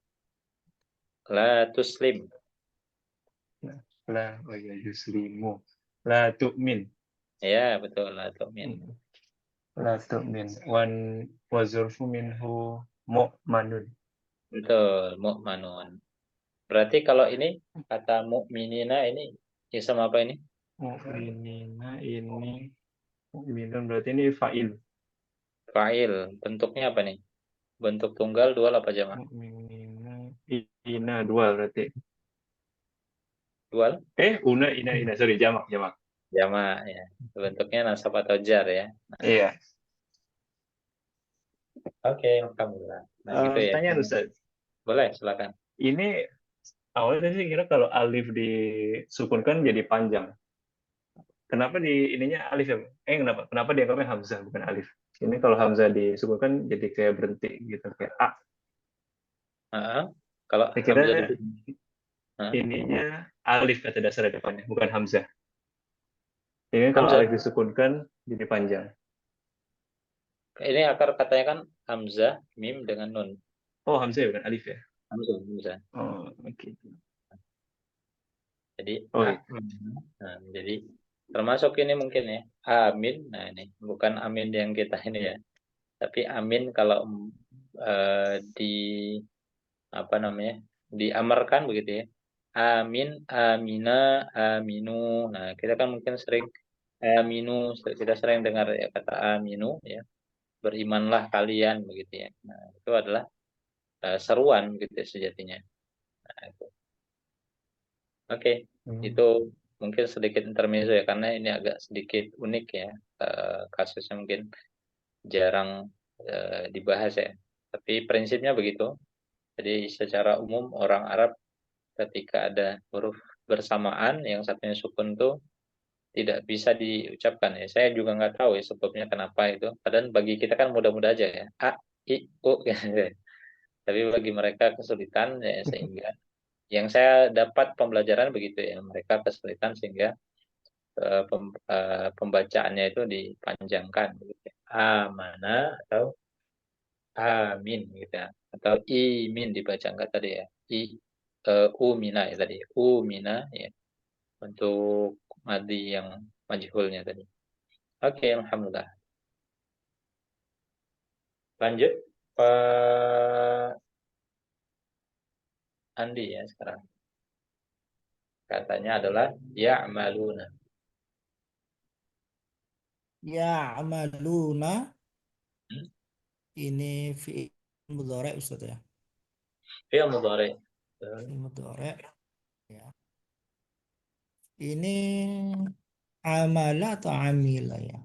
la tuslim. La oh ya yuslimu. La tu'min. Ya, betul, la tu'min. La tu'min. Wazurfu minhu mu'manun. Betul, mu'manun. Berarti kalau ini kata mu'minina ini isim apa ini? Mu'minina ini mu'minun berarti ini fa'il. Fa'il. Bentuknya apa nih? Bentuk tunggal, dual apa jamak? Mu'minina ina dua berarti. Dual? Ina sorry jamak. Jamak ya. Bentuknya nasab atau jar ya. Iya. Oke, alhamdulillah. Nah, gitu ya. Pertanyaan Ustaz. Boleh, silakan. Ini awalnya sih kira kalau alif disukunkan jadi panjang. Kenapa di ininya alif ya? Kenapa dianggapnya hamzah bukan alif? Ini kalau hamzah disukunkan jadi kayak berhenti gitu kayak a. Kalau Saya kira hamzah di ininya alif kata dasar depannya, bukan hamzah. Ini kalau hamzah. alif disukunkan jadi panjang. Ini akar katanya kan hamzah, mim dengan nun. Oh, hamzah ya, bukan alif ya? Hamzah. Oh, oke. Jadi Oh, iya. nah, jadi termasuk ini mungkin ya amin. Nah, ini bukan amin yang kita ini ya. Tapi amin kalau di apa namanya? Diamarkan begitu ya. Amin, amina, aminu. Nah, kita kan mungkin sering aminu, kita sering dengar ya kata aminu ya. Berimanlah kalian begitu ya. Nah, itu adalah seruan gitu ya, sejatinya. Nah, itu. Oke, itu mungkin sedikit intermezzo ya karena ini agak sedikit unik ya, kasusnya mungkin jarang dibahas ya. Tapi prinsipnya begitu. Jadi secara umum orang Arab ketika ada huruf bersamaan yang satunya sukun tuh tidak bisa diucapkan ya. Saya juga nggak tahu ya sebabnya kenapa itu. Padahal bagi kita kan mudah-mudah aja ya. A, I, U gitu. Tapi bagi mereka kesulitan ya sehingga yang saya dapat pembelajaran begitu ya. Mereka kesulitan sehingga pembacaannya itu dipanjangkan begitu ya. Amana atau amin gitu ya. Atau imin dibaca enggak tadi ya. Umina ya tadi. Umina ya. Untuk madi yang majhulnya tadi. Oke, alhamdulillah. Lanjut Pak Andi ya sekarang. Katanya adalah ya'maluna. Ya'maluna Hmm? ini fi'il mudhari' Ustaz ya. Fi'il mudhari. Fi'il mudhari' ya. Ini amala atau amila ya?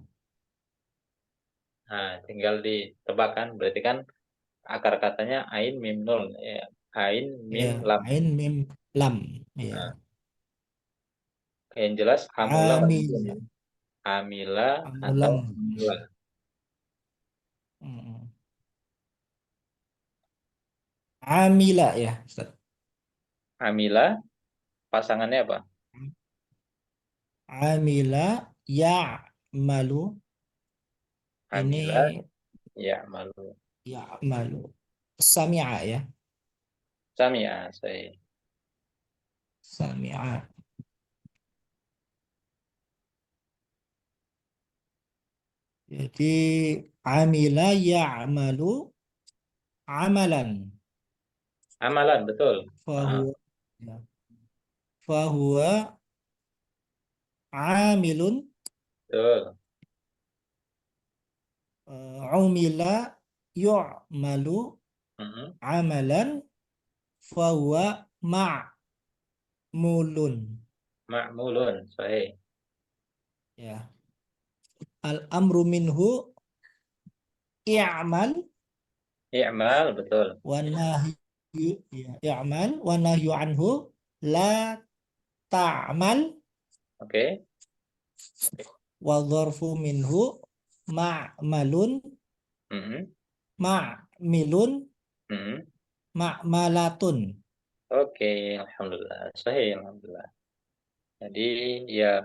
Nah, tinggal ditebak kan. Berarti kan akar katanya ain mim nun ya. Ain mim Ya, lam. ain mim lam ya. Nah, yang jelas amula nggak mungkin ya. Amil, Amila atau amulam. amula. Mm. Amila ya, Ustaz. Amila pasangannya apa? Amila ya'malu ini Amila ya malu. Ya'malu. Sami'a ya. Sami'a, saya. Sami'a. Jadi amila ya'malu amalan. Amalan, betul. Fahuwa ya. Fahuwa amilun Betul. umila yu'malu Mhm. amalan fahuwa ma'mulun Ma'mulun, saya. ya. Al amru minhu i'mal I'mal, betul. wa nahyu ya i'mal wa nahyu anhu la ta'mal Oke. wa dzarfu minhu ma'malun Mhm. ma'milun Mhm. ma'malatun. Oke, alhamdulillah. Sahih, alhamdulillah. Jadi ya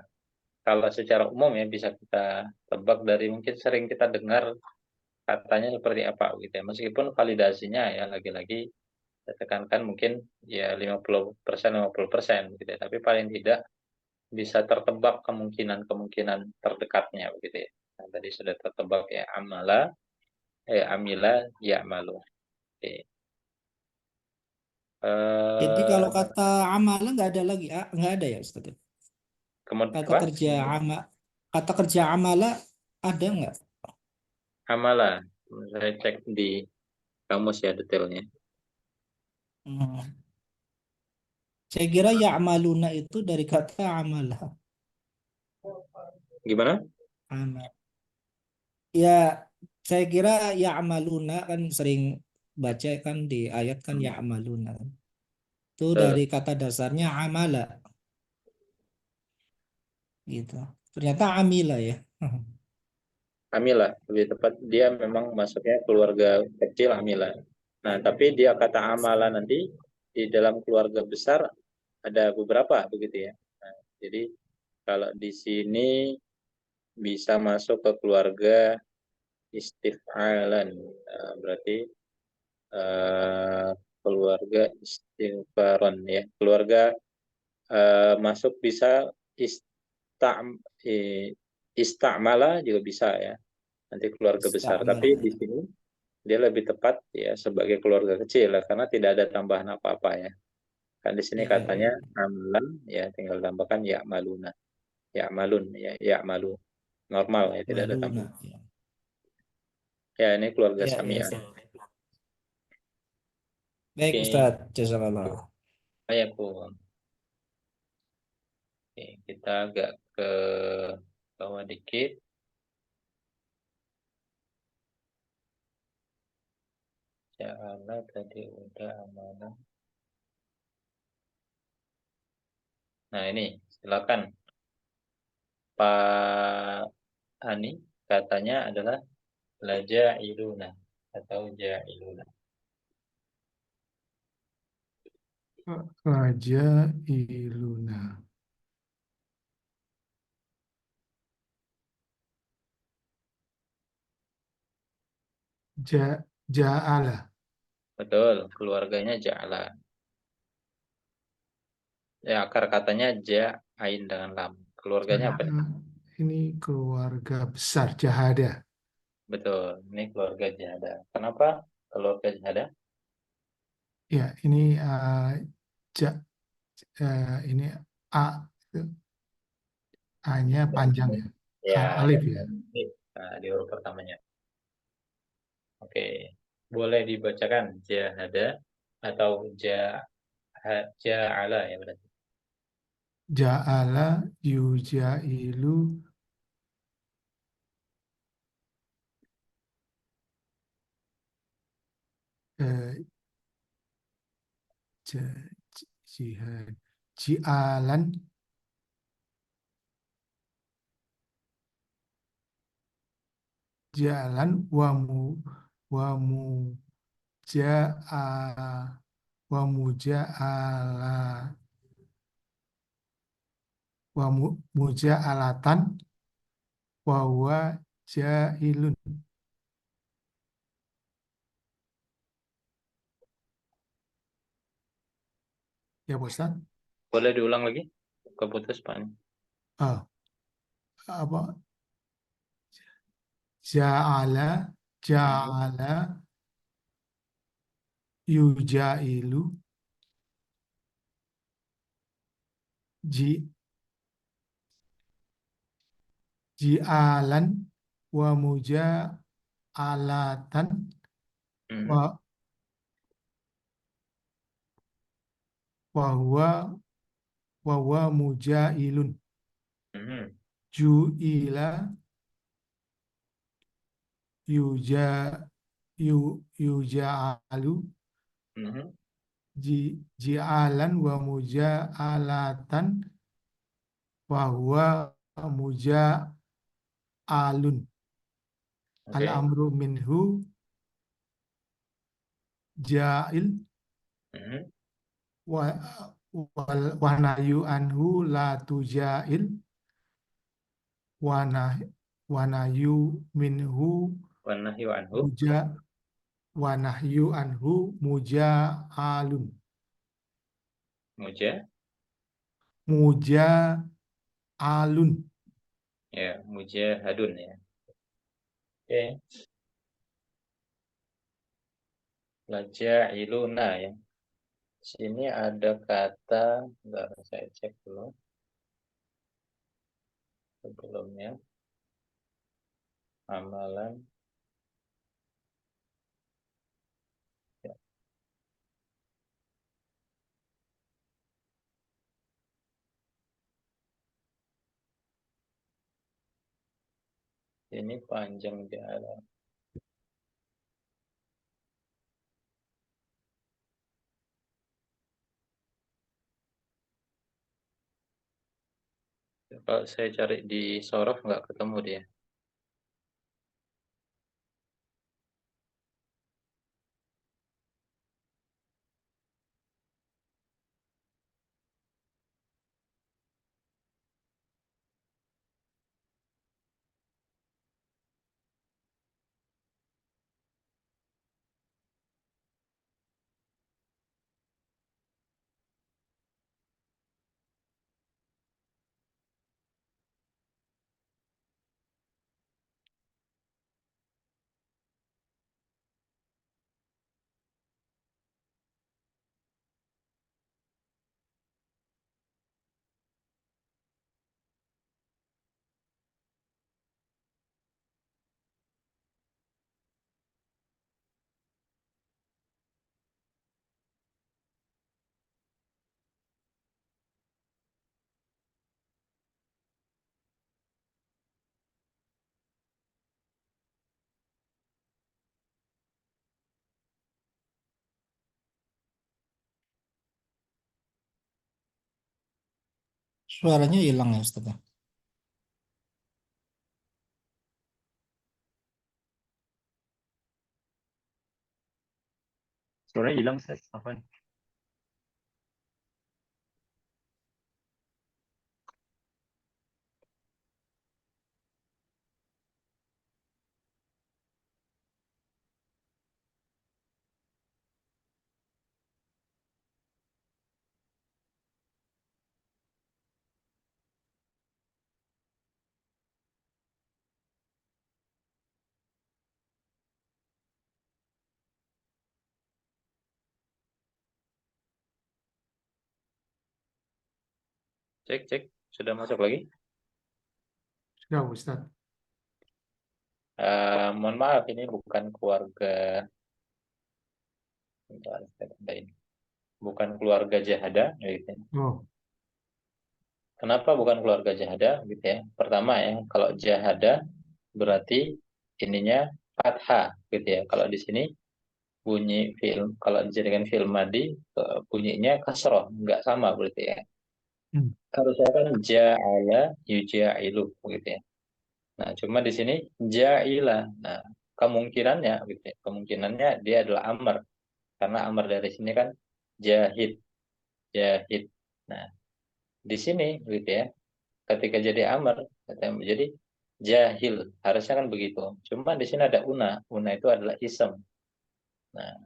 kalau secara umum ya bisa kita tebak dari mungkin sering kita dengar katanya seperti apa gitu ya. Meskipun validasinya ya lagi-lagi saya tekankan mungkin ya 50% gitu ya. Tapi paling tidak bisa tertebak kemungkinan-kemungkinan terdekatnya begitu ya. Nah, tadi sudah tertebak ya amila ya malu. Oke. Jadi kalau Eh kata amala nggak ada lagi, nggak ada ya Ustaz? kemudian Kata apa? kerja kata kerja amala ada nggak? Amala. Saya cek di kamus ya detailnya. Hmm. Saya kira ya amaluna itu dari kata amala. Gimana? Amal. Ya, saya kira ya amaluna kan sering baca kan di ayat kan ya amaluna. Itu dari Betul. kata dasarnya amala gitu. Ternyata amila ya. Amila, lebih tepat dia memang masuknya keluarga kecil Amila. Nah, tapi dia kata amala nanti di dalam keluarga besar ada beberapa begitu ya. Nah, jadi kalau di sini bisa masuk ke keluarga istif'alan. Nah, berarti eh, keluarga istighfaron ya. Keluarga masuk bisa istam istamala juga bisa ya. Nanti keluarga besar. Tapi Istamala di ya. sini dia lebih tepat ya sebagai keluarga kecil lah karena tidak ada tambahan apa-apa ya. Kan di sini Ya, ya, katanya ya. amalan ya tinggal tambahkan ya maluna. Ya malun ya malu. Normal ya tidak ada Maluna tambahan. ya. Ya ini keluarga Ya, ya. Samiah. Baik Oke, Ustaz, jazakallah. Ayakun. Oke, kita agak ke bawah dikit. Ja'ala tadi udah amanah. Nah ini silakan Pak Ani katanya adalah la ja'iluna atau ja'iluna. Raja Iluna. Ja'ala. Betul, keluarganya ja'ala. Ya, akar katanya ain dengan lam. Keluarganya apa nih? Ini keluarga besar Jahada. Betul, ini keluarga jahada. Kenapa keluarga jahada? Ya, ini ja, ini A, A-nya panjang ya. Ya, Alif yang ya. nah, di huruf pertamanya. Oke, boleh dibacakan jahada atau ja'ala ya berarti. Ja'ala yujailu eh, jihad. Ji'alan jalan wamu ja'a wamuja'ala wamuja'alatan wa huwa ja'ilun. Ya, Pak Ustaz. Boleh diulang lagi? Keputus Pak. Ah, apa? Ja'ala, ja'ala, yujailu, ji, ji'alan, wa muja'alatan, wa, wa huwa, wa huwa mujailun. Ju'ila, yuja, yuja'alu, ji'alan wa muja'alatan wa huwa muja'alun. Al-amru minhu ja'il wa wa nahyu anhu la tuja'il wa nahyu minhu Wanahyu anhu. muja wa nahyu anhu muja'alun. Muja'alun. Ya, mujahadun ya. Oke. Laja'iluna ya. Sini ada kata, enggak saya cek dulu sebelumnya. Amalan. Ya. Ini panjang jalan. Kalau saya cari di Sorof nggak ketemu dia. Suaranya hilang ya Ustaz. Suaranya hilang, Ustaz. Apa? Cek. Sudah masuk lagi? Sudah, Ustaz. Mohon maaf, ini bukan keluarga. Bentar, saya tambahin. Bukan keluarga Jahada, gitu. Oh, Kenapa bukan keluarga Jahada, gitu ya? Pertama ya, kalau Jahada berarti ininya fathah, gitu ya. Kalau di sini bunyi film, kalau dijadikan film madi, bunyinya kasroh, nggak sama berarti ya. Harusnya kan ja'ala yuja'ilu, gitu ya. Nah, cuma di sini ja'ila. Nah, kemungkinannya, gitu ya. Kemungkinannya dia adalah amr, karena amr dari sini kan jahid, jahid. Nah, di sini, gitu ya. Ketika jadi amr, jadi jahil, harusnya kan begitu. Cuma di sini ada una itu adalah isem. Nah,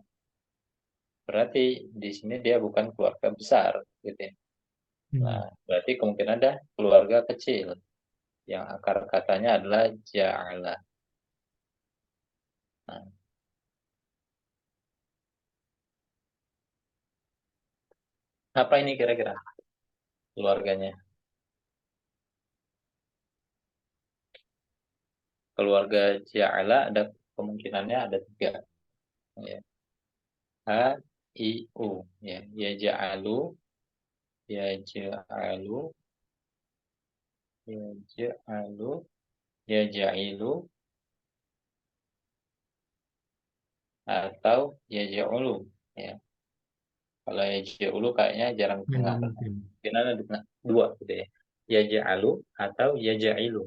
berarti di sini dia bukan keluarga besar, gitu ya. Hmm. Nah, berarti kemungkinan ada keluarga kecil yang akar katanya adalah ja'ala. Nah, apa ini kira-kira keluarganya? Keluarga ja'ala ada kemungkinannya ada 3. Ya. A, I, U. Ya, ya ja'alu, ya ja'alu, ya ja'alu, ya ja'ilu, atau ya ja'ulu. Ya. Kalau ya ja'ulu kayaknya jarang Ya, nggak dengar. mungkin. Mungkin ada 2 gitu ya. Ya ja'alu atau ya ja'ilu.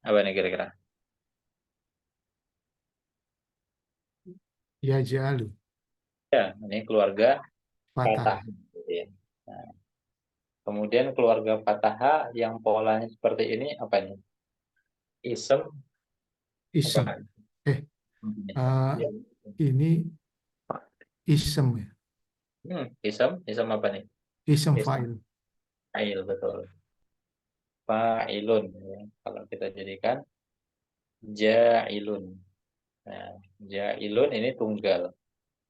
Apa nih kira-kira? Ya jalu. Ya, ini keluarga Patah. Fatah. Gitu ya. Nah, kemudian keluarga Fatah yang polanya seperti ini apa nih? Isem apa? Isem. Eh, eh, Ya. ini isem ya. Isem apa nih? Isem Isem fa'il. fa'il, betul. Fa'ilun ya. Kalau kita jadikan ja'ilun. Nah, ja'ilun ini tunggal.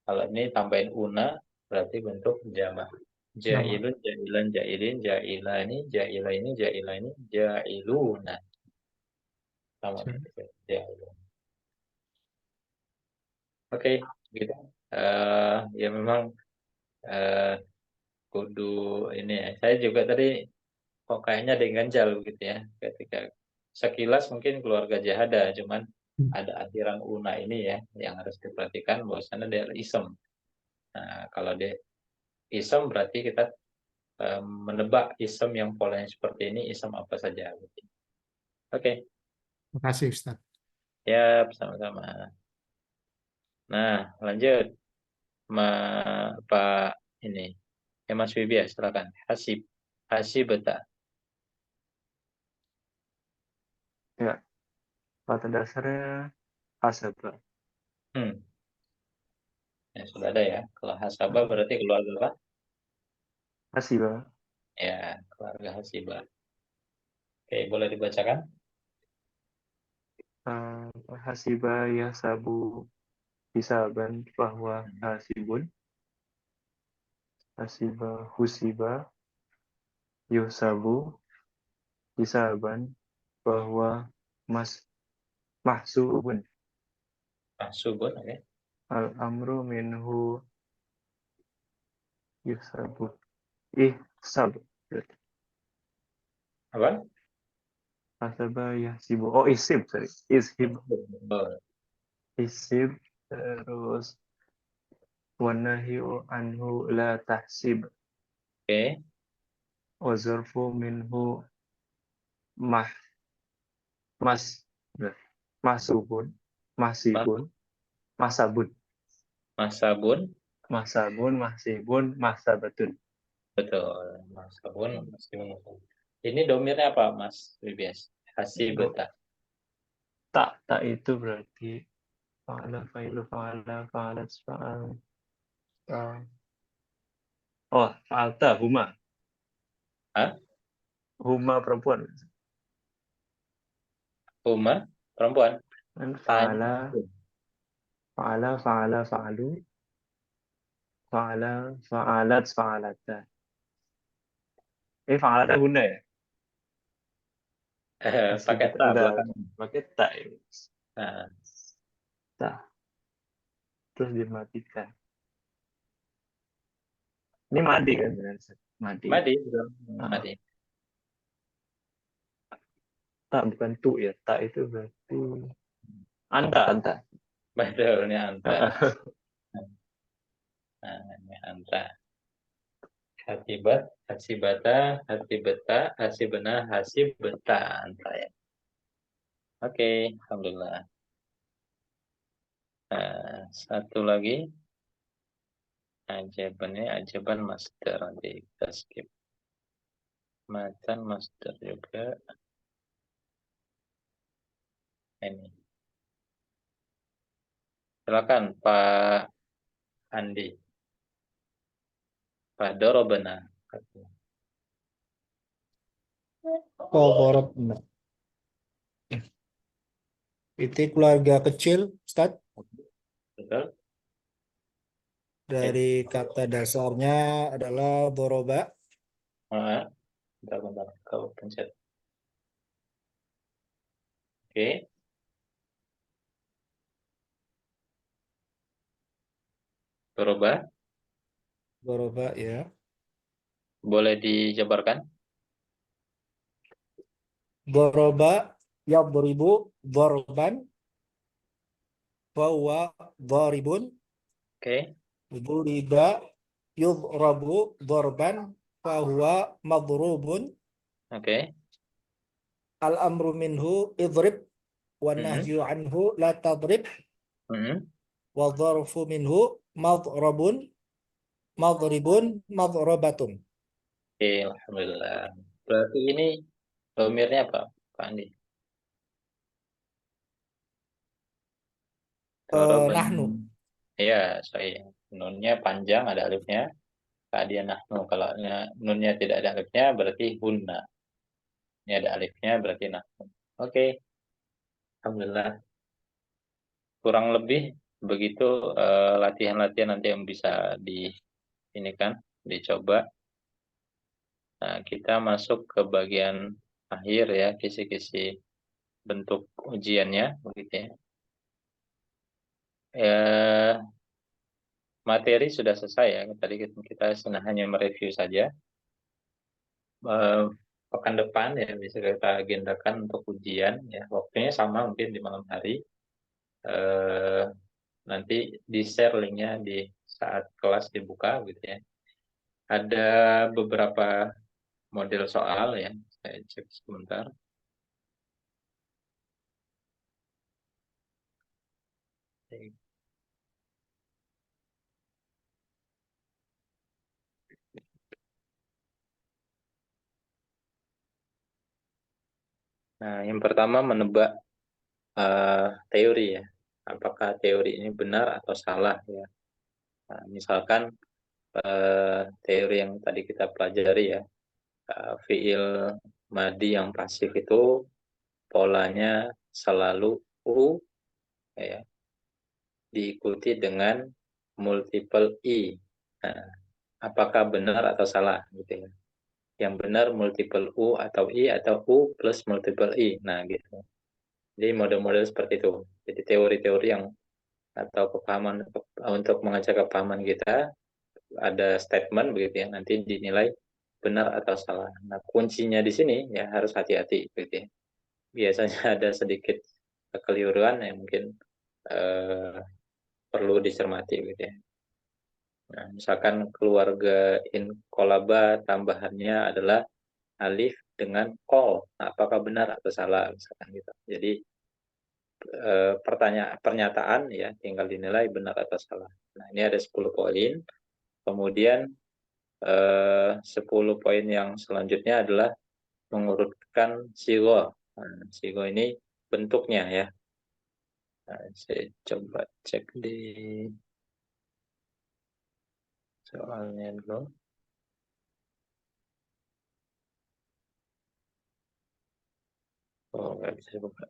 Kalau ini tambahin una berarti bentuk jamak. Jamak. Ja'ilun, ja'ilan, ja'ilin, ja'ilani, ja'ila ini, ja'ila ini, ja'iluna. Sama Ja- bentuknya, ja'ilun. Oke, gitu. Ya memang eh, kudu ini ya. Saya juga tadi kok kayaknya ada yang ganjal gitu ya. Ketika sekilas mungkin keluarga jahada, cuman ada akhiran una ini ya yang harus diperhatikan bahwasannya dia isem. Nah, kalau dia isem berarti kita menebak isem yang polanya seperti ini isem apa saja. Oke, Terima kasih Ustaz. ya sama-sama. Nah, lanjut Pak ini. Ya Mas Wibi ya, silakan. Hasibata. Ya, kata dasarnya hasaba. Hmm, ya sudah ada ya. Kalau hasabah berarti keluarga apa? Hasiba. Ya, keluarga hasibah. Oke, boleh dibacakan? Hasiba yahsabu hisaban bahwa hasibun. Hasiba husiba yuhsabu hisaban bahwa mas mahsubun. Mahsubun, oke. Al amru minhu yuhsabu ihsab. Apa? Hasaba yahsibu. Oh, isib, sorry. Ishib. Oh, Isib. Terus wanahyu anhu la tahsib. oke. Wazarfu minhu mah mas masubun Mas- masibun masabun Masabun, masabun masibun masabatun. betul. Masabun, masibun. Ini domirnya apa, Mas Wibias? Do- Hasibata. tak itu berarti fa'ala fa'ilu fa'ala fa'alat fa'al oh fa'alta huma Hah? huma perempuan Huma, perempuan. kan Tanya. fa'alu fa'ala fa'alat fa'alata fa'alata huna ya masih Pakai ta enggak belakang. pakai tak ini. Nah, Tak terus dimatikan ini mati kan benar mati madi, betul. Ah, Madi. tak bukan tu ya tak itu berarti anta Betul, ini anta. Ah, Nah, ini anta. Hasibat, hasibata, hasibeta, hasibena, hasibeta, anta ya. Oke, alhamdulillah. Nah, satu lagi. Ajabannya ajaban master. Nanti kita skip. Matan master juga. Ini. Silakan Pak Andi. Pak Dorobena. Nah. Itu keluarga kecil, Ustaz. Betul? Dari kata dasarnya adalah doroba. Bentar. Kau pencet. Oke. Doroba. Doroba ya. Boleh dijabarkan? Doroba yadribu dorban. Fahuwa dharibun. Oke. Duriba yudrabu dorban. Fahuwa madrubun. Oke. Al-amru minhu idrib. Wa nahyu anhu la tadrib. Wa dharfu minhu madrabun. Madribun. Madrabatun. Oke, alhamdulillah. Berarti ini domirnya apa, Pak Andi? Doroben. Nahnu. Iya, saya. Nunnya panjang, ada alifnya. Kemudian nahnu. Kalau nunnya tidak ada alifnya, berarti hunna. Ini ada alifnya, berarti nahnu. Oke. Alhamdulillah. Kurang lebih begitu latihan-latihan nanti yang bisa ini kan, dicoba. Nah, kita masuk ke bagian akhir ya, kisi-kisi bentuk ujiannya, begitu ya. Materi sudah selesai ya. Tadi kita hanya mereview saja. Pekan depan ya bisa kita agendakan untuk ujian ya. Waktunya sama mungkin di malam hari. Nanti di share linknya di saat kelas dibuka gitu ya. Ada beberapa model soal ya. Saya cek sebentar. Nah, yang pertama menebak teori ya. Apakah teori ini benar atau salah ya. Nah, misalkan teori yang tadi kita pelajari ya. Fiil madi yang pasif itu polanya selalu U ya, diikuti dengan multiple I. Nah, apakah benar atau salah gitu ya. Yang benar multiple U atau I atau U plus multiple I. Nah, gitu. Jadi model-model seperti itu. Jadi teori-teori yang atau kepahaman untuk mengajak kepahaman kita ada statement begitu ya, nanti dinilai benar atau salah. Nah, kuncinya di sini ya harus hati-hati begitu ya. Biasanya ada sedikit kekeliruan yang mungkin perlu dicermati gitu ya. Nah, misalkan keluarga inkolaba tambahannya adalah alif dengan kol. Nah, apakah benar atau salah misalkan gitu. Jadi pernyataan ya tinggal dinilai benar atau salah. Nah, ini ada 10 poin. Kemudian 10 poin yang selanjutnya adalah mengurutkan sigo. Nah, sigo ini bentuknya ya. Nah, saya coba cek di soalnya dulu. Oh, nggak bisa buka.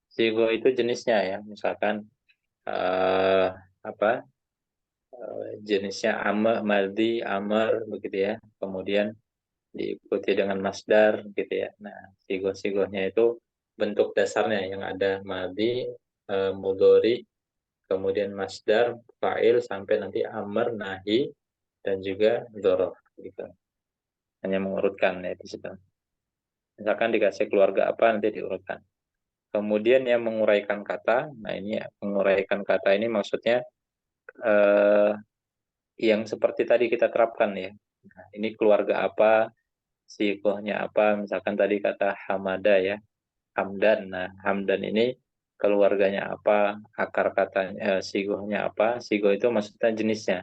Sigo itu jenisnya ya, misalkan apa jenisnya amr, maldi, amr begitu ya. Kemudian diikuti dengan masdar gitu ya. Nah, sigo-sigonya itu bentuk dasarnya yang ada maldi, mudhari, kemudian masdar, fa'il sampai nanti amr, nahi dan juga dzaraf gitu. Hanya mengurutkan ya di situ. Misalkan dikasih keluarga apa nanti diurutkan. Kemudian yang menguraikan kata, nah ini menguraikan kata ini maksudnya yang seperti tadi kita terapkan ya. Nah, ini keluarga apa, sigohnya apa, misalkan tadi kata hamada ya, hamdan. Nah, hamdan ini keluarganya apa, akar katanya, sigohnya apa, sigoh itu maksudnya jenisnya.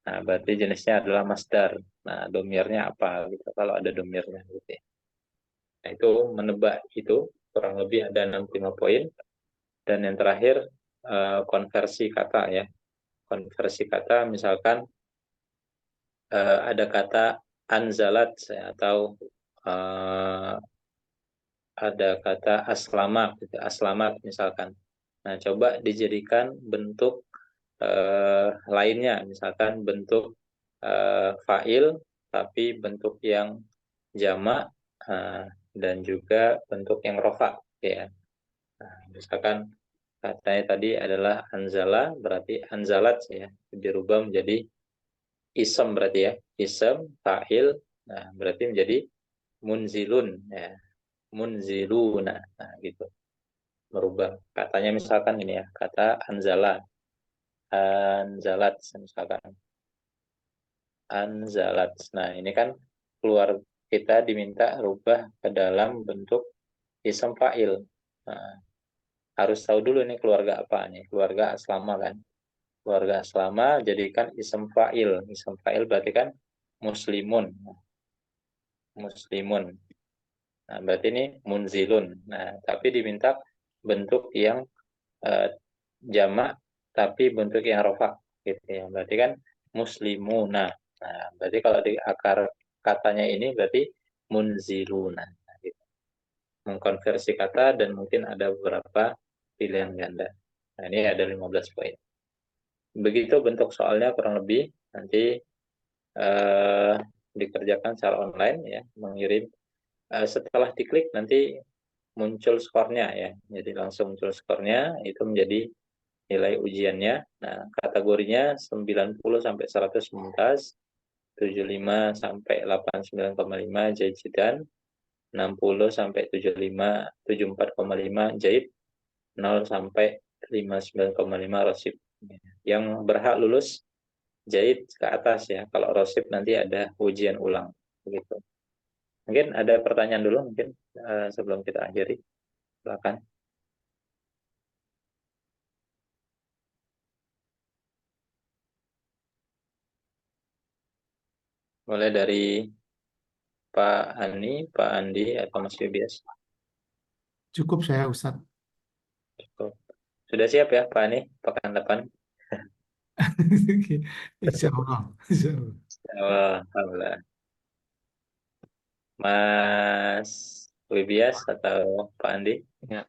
Nah, berarti jenisnya adalah masdar. Nah, domirnya apa gitu, kalau ada domirnya gitu ya. Nah, itu menebak itu kurang lebih ada 65 poin. Dan yang terakhir konversi kata ya. Konversi kata misalkan ada kata anzalat atau ada kata aslamat, gitu, aslamat misalkan. Nah, coba dijadikan bentuk lainnya, misalkan bentuk fa'il, tapi bentuk yang jamak dan juga bentuk yang rofa, ya. Nah, misalkan katanya tadi adalah anzala, berarti anzalat ya, dirubah menjadi isem berarti ya, isem fa'il, nah berarti menjadi munzilun ya, munziluna, nah gitu, merubah katanya misalkan ini ya, kata anzala, anzalat misalkan anzalat. Nah, ini kan keluar, kita diminta rubah ke dalam bentuk isim fa'il. Nah, harus tahu dulu nih keluarga apa nih, keluarga aslama kan. Keluarga aslama jadikan isim fa'il. Isim fa'il berarti kan muslimun. Muslimun. Nah, berarti ini munzilun. Nah, tapi diminta bentuk yang jamak tapi bentuk yang rofa gitu ya. Berarti kan muslimuna. Nah, berarti kalau di akar katanya ini berarti munziluna. Nah, gitu. Mengkonversi kata dan mungkin ada beberapa pilihan ganda. Nah, ini ada 15 poin. Begitu bentuk soalnya kurang lebih, nanti dikerjakan secara online ya, mengirim setelah diklik nanti muncul skornya ya. Jadi langsung muncul skornya, itu menjadi nilai ujiannya. Nah, kategorinya 90 sampai 100 mumtaz, 75 sampai 89,5 jahidan, 60 sampai 75 74,5 jahid, 0 sampai 59,5 rosib. Yang berhak lulus jahid ke atas ya. Kalau rosib nanti ada ujian ulang begitu. Mungkin ada pertanyaan dulu mungkin sebelum kita akhiri. Silakan. Mulai dari Pak Ani, Pak Andi, atau Mas Bibias. Cukup saya Ustaz. Cukup. Sudah siap ya Pak Ani, pekan depan? Insya Allah. Insya Allah. Alhamdulillah. Mas Wibias atau Pak Andi? Ya.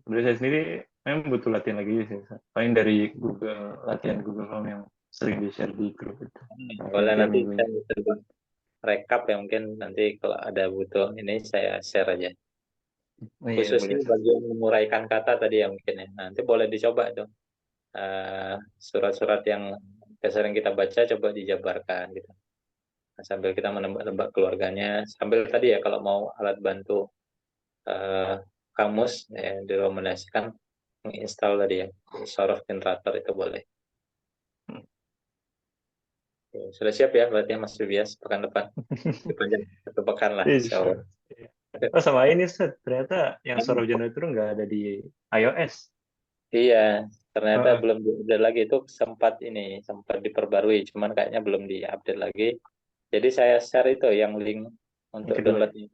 Dari saya sendiri memang butuh latihan lagi sih. Paling dari Google, latihan Google Form yang sering di-share di grup itu. Boleh Tiap nanti minggunya. saya coba rekap ya, mungkin nanti kalau ada butuh ini saya share aja. Oh, iya, Khususnya boleh. bagian menguraikan kata tadi ya mungkin ya. Nanti boleh dicoba tuh. Surat-surat yang sering kita baca coba dijabarkan gitu. Nah, sambil kita menebak keluarganya, sambil tadi ya kalau mau alat bantu kamus ya, direkomendasikan menginstal tadi ya, Sorof Generator itu boleh. Oke, sudah siap ya berarti Mas Bibias pekan depan? Dipanjang satu pekan lah, insya Allah. Oh, sama ini Ustaz, ternyata yang Sorof Generator nggak ada di iOS. Iya, ternyata belum diupdate lagi, itu sempat diperbarui, cuman kayaknya belum diupdate lagi. Jadi saya share itu yang link untuk downloadnya.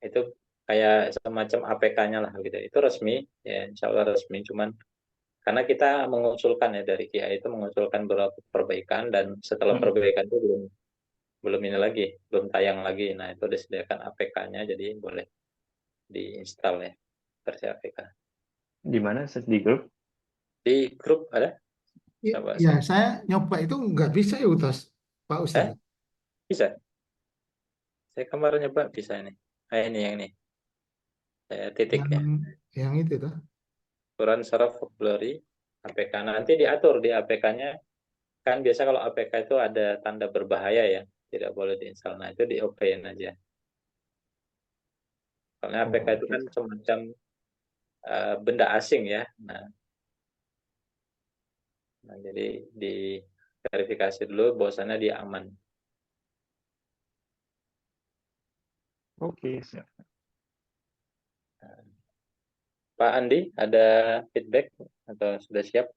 Itu kayak semacam APK-nya lah gitu. Itu resmi, ya insya Allah resmi. Cuman karena kita mengusulkan ya dari KIA itu mengusulkan beberapa perbaikan, dan setelah perbaikan itu belum ini lagi, belum tayang lagi. Nah itu disediakan APK-nya, jadi boleh diinstal ya versi APK. Di mana? Di grup? Di grup ada? Ya, saya nyoba itu nggak bisa ya Pak Ustaz. Bisa. Saya kemarin nyoba bisa ini. Nah, ini yang ini. Saya titik ya. Yang itu tuh. Quran Surah Vocabulary APK. Nanti diatur di APK-nya. Kan biasa kalau APK itu ada tanda berbahaya ya. Tidak boleh diinstal. Nah itu di OK-in aja. Karena APK itu kan semacam benda asing ya. Nah, jadi di verifikasi dulu bahwasannya dia aman. Oke, siap. Pak Andi, ada feedback atau sudah siap?